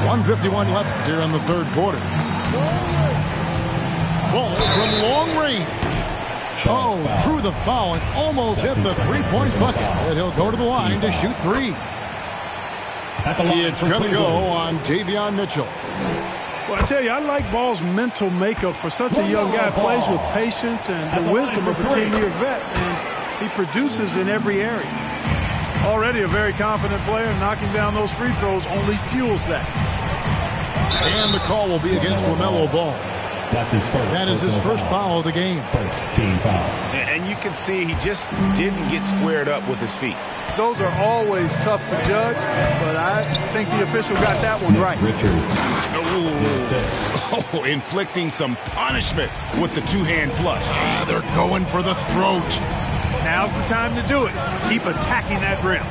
Speaker 10: 1:51 left here in the third quarter. Ball from long range. Oh, drew the foul and almost hit the three-point bucket. And he'll go to the line to shoot 3. It's going to go on Davion Mitchell.
Speaker 13: Well, I tell you, I like Ball's mental makeup for such a young guy. Plays with patience and the wisdom of a 10-year vet, and he produces in every area. Already a very confident player, knocking down those free throws only fuels that.
Speaker 10: And the call will be against LaMelo Ball.
Speaker 14: That's his first.
Speaker 10: That is his first foul of the game.
Speaker 14: First team foul.
Speaker 11: And you can see he just didn't get squared up with his feet.
Speaker 13: Those are always tough to judge, but I think the official got that one right.
Speaker 14: Richards.
Speaker 11: Oh, inflicting some punishment with the two-hand flush.
Speaker 10: They're going for the throat.
Speaker 13: Now's the time to do it. Keep attacking that rim.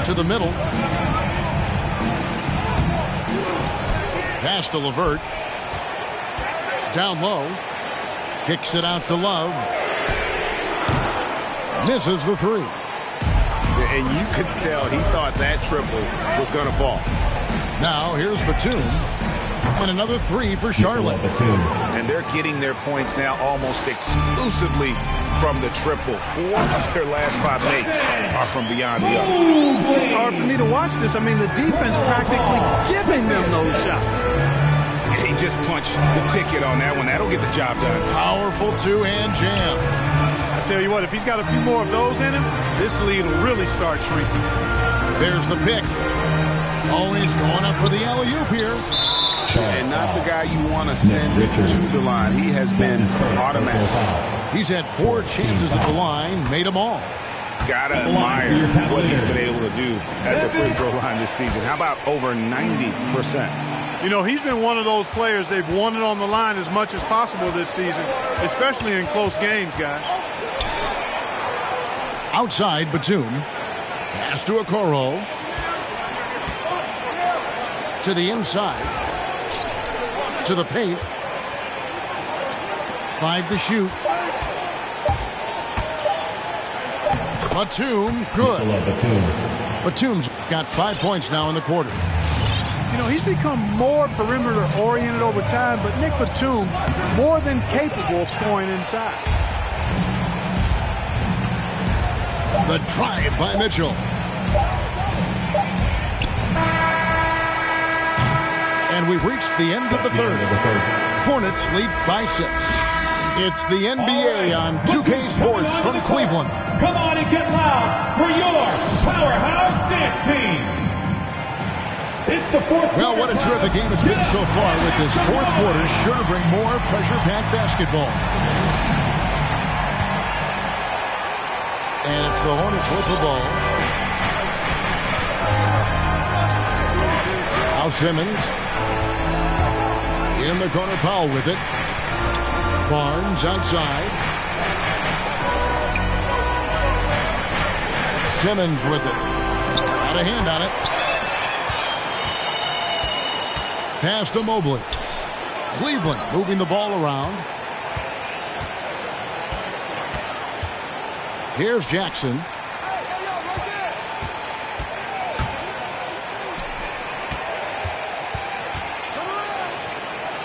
Speaker 10: To the middle. Pass to LeVert. Down low. Kicks it out to Love. Misses the 3.
Speaker 11: And you could tell he thought that triple was going to fall.
Speaker 10: Now here's Batum. And another 3 for Charlotte.
Speaker 11: And they're getting their points now almost exclusively from the triple. 4 of their last 5 makes are from beyond the arc.
Speaker 13: It's hard for me to watch this. I mean, the defense practically giving them those shots.
Speaker 11: He just punched the ticket on that one. That'll get the job done.
Speaker 10: Powerful two-hand jam.
Speaker 13: I tell you what, if he's got a few more of those in him, this lead will really start shrinking.
Speaker 10: There's the pick. Always going up for the alley-oop here.
Speaker 11: And not the guy you want to send to the line. He has been automatic.
Speaker 10: He's had 4 chances at the line, made them all.
Speaker 11: Gotta admire what he's been able to do at the free throw line this season. How about over 90%?
Speaker 13: You know, he's been one of those players they've wanted on the line as much as possible this season, especially in close games, guys.
Speaker 10: Outside, Batum. Pass to Okoro. To the inside. To the paint. 5 to shoot. Batum, good. Batum's got 5 points now in the quarter.
Speaker 13: You know, he's become more perimeter-oriented over time, but Nick Batum more than capable of scoring inside.
Speaker 10: The drive by Mitchell. And we've reached the end of the third. Hornets lead by 6. It's the NBA on 2K Sports from Cleveland.
Speaker 14: Come on and get loud for your powerhouse dance team. It's the fourth.
Speaker 10: Well, what a terrific game it's been so far with this fourth quarter. Sure to bring more pressure-packed basketball. And it's the Hornets with the ball. Now Simmons. In the corner, Powell with it. Barnes outside. Simmons with it. Got a hand on it. Pass to Mobley. Cleveland moving the ball around. Here's Jackson.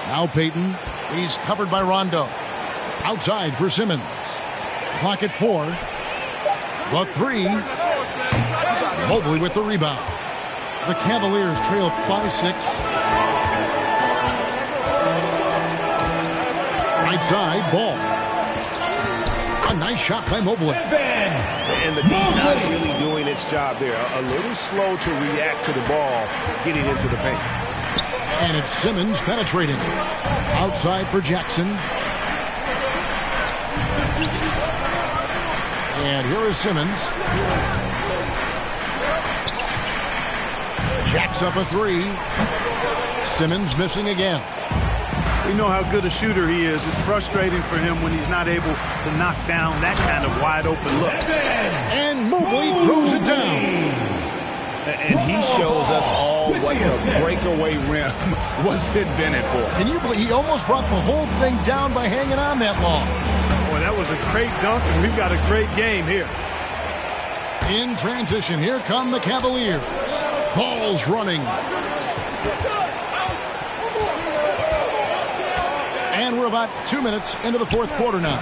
Speaker 10: Now Payton. He's covered by Rondo. Outside for Simmons. Clock at 4. The 3. Mobley with the rebound. The Cavaliers trail by 6. Right side, Ball. A nice shot by Mobley.
Speaker 11: And the D not really doing its job there. A little slow to react to the ball getting into the paint.
Speaker 10: And it's Simmons penetrating. Outside for Jackson. And here is Simmons. Jacks up a 3. Simmons missing again.
Speaker 13: We know how good a shooter he is. It's frustrating for him when he's not able to knock down that kind of wide open look.
Speaker 10: And Mobley throws it down.
Speaker 11: And he shows us all what the breakaway rim was invented for.
Speaker 10: Can you believe he almost brought the whole thing down by hanging on that long?
Speaker 13: Boy, that was a great dunk, and we've got a great game here.
Speaker 10: In transition, here come the Cavaliers. Ball's running. And we're about 2 minutes into the fourth quarter now.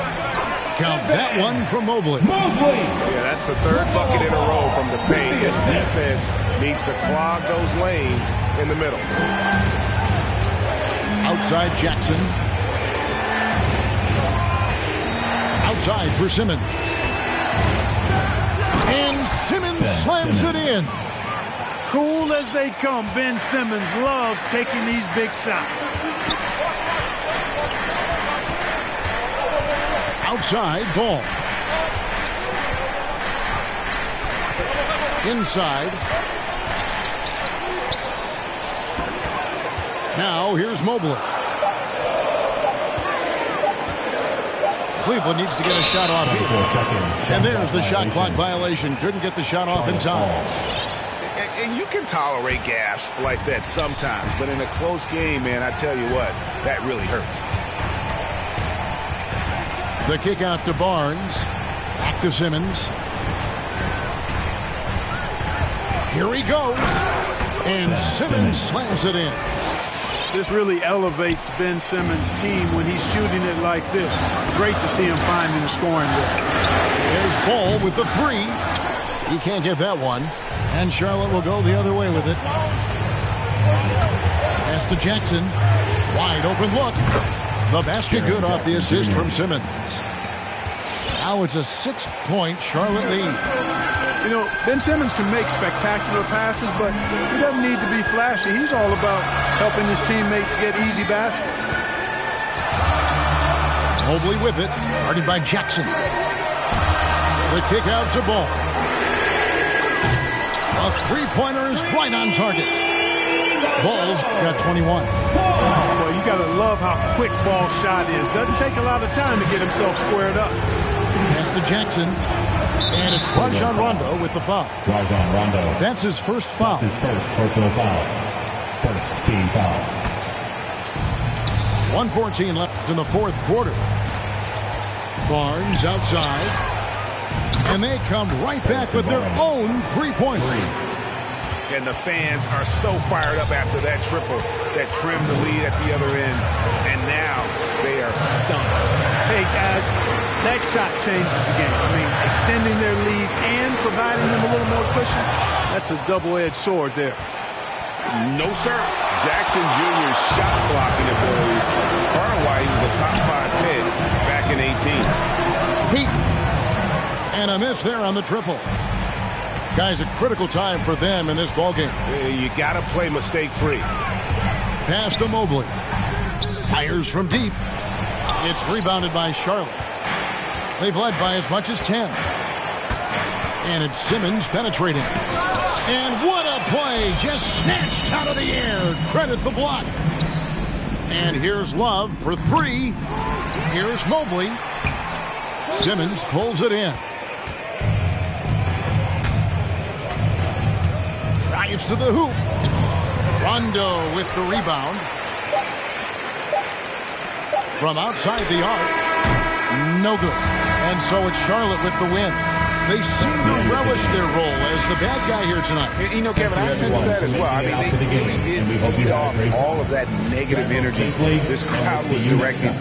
Speaker 10: Count that one from Mobley.
Speaker 11: Yeah, that's the third bucket in a row from the paint. His defense needs to clog those lanes in the middle.
Speaker 10: Outside Jackson. Outside for Simmons. And Simmons slams it in.
Speaker 13: Cool as they come, Ben Simmons loves taking these big shots.
Speaker 10: Outside, Ball. Inside. Now here's Mobley. Cleveland needs to get a shot off here. And there's the shot clock violation. Couldn't get the shot off in time.
Speaker 11: And you can tolerate gaffes like that sometimes, but in a close game, man, I tell you what, that really hurts.
Speaker 10: The kick out to Barnes. Back to Simmons. Here he goes. And Simmons slams it in.
Speaker 13: This really elevates Ben Simmons' team when he's shooting it like this. Great to see him finding the scoring there.
Speaker 10: There's Ball with the 3. He can't get that one. And Charlotte will go the other way with it. Pass to Jackson. Wide open look. The basket good off the assist from Simmons. Now it's a 6-point Charlotte lead.
Speaker 13: You know, Ben Simmons can make spectacular passes, but he doesn't need to be flashy. He's all about helping his teammates get easy baskets.
Speaker 10: Mobley with it, guarded by Jackson. The kick out to Ball. A three-pointer is right on target. Ball's got 21.
Speaker 13: Well, you got to love how quick Ball's shot is. Doesn't take a lot of time to get himself squared up.
Speaker 10: Pass to Jackson. And it's Rajon Rondo with the foul.
Speaker 14: Rajon Rondo.
Speaker 10: That's his first foul.
Speaker 14: That's his first personal foul. First team foul.
Speaker 10: 1:14 left in the fourth quarter. Barnes outside. And they come right back with their own three-pointer.
Speaker 11: And the fans are so fired up after that triple that trimmed the lead at the other end. And now they are stunned.
Speaker 13: Hey, guys, that shot changes the game. I mean, extending their lead and providing them a little more cushion, that's a double-edged sword there.
Speaker 11: No, sir. Jackson Jr.'s shot blocking abilities. Part of why he was a top 5 pick back in 18.
Speaker 10: Heat. And a miss there on the triple. Guys, a critical time for them in this ballgame.
Speaker 11: You got to play mistake-free.
Speaker 10: Pass to Mobley. Fires from deep. It's rebounded by Charlotte. They've led by as much as 10. And it's Simmons penetrating. And what a play! Just snatched out of the air. Credit the block. And here's Love for three. Here's Mobley. Simmons pulls it in. Drives to the hoop. Rondo with the rebound. From outside the arc. No good. And so it's Charlotte with the win. They seem to relish their role as the bad guy here tonight.
Speaker 11: You know, Kevin, I sense that as well. I mean, they really did feed off all of that negative energy this crowd was directing.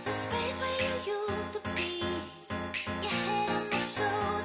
Speaker 15: The space where you used to be, your head on my shoulder.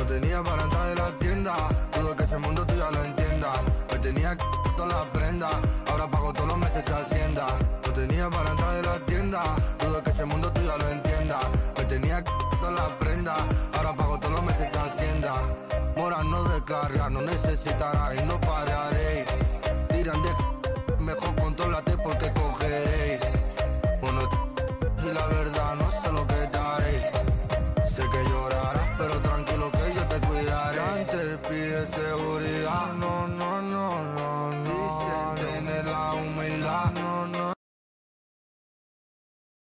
Speaker 7: tenía para entrar en la tienda. Dudo que ese mundo tú ya lo entiendas. Me tenía que todas las prendas. Ahora pago todos los meses Hacienda. No tenía para entrar en la tienda. Dudo que ese mundo tú ya lo entiendas. Me tenía que todas las prendas. Ahora pago todos los meses Hacienda. Mora no descarga, no necesitará y no pararé. Tiran de mejor contrólate porque cogeré. Bueno, y la verdad no sé lo que daré. Sé que llorarás, pero tranquilo que yo te cuidaré. Antes pide seguridad, no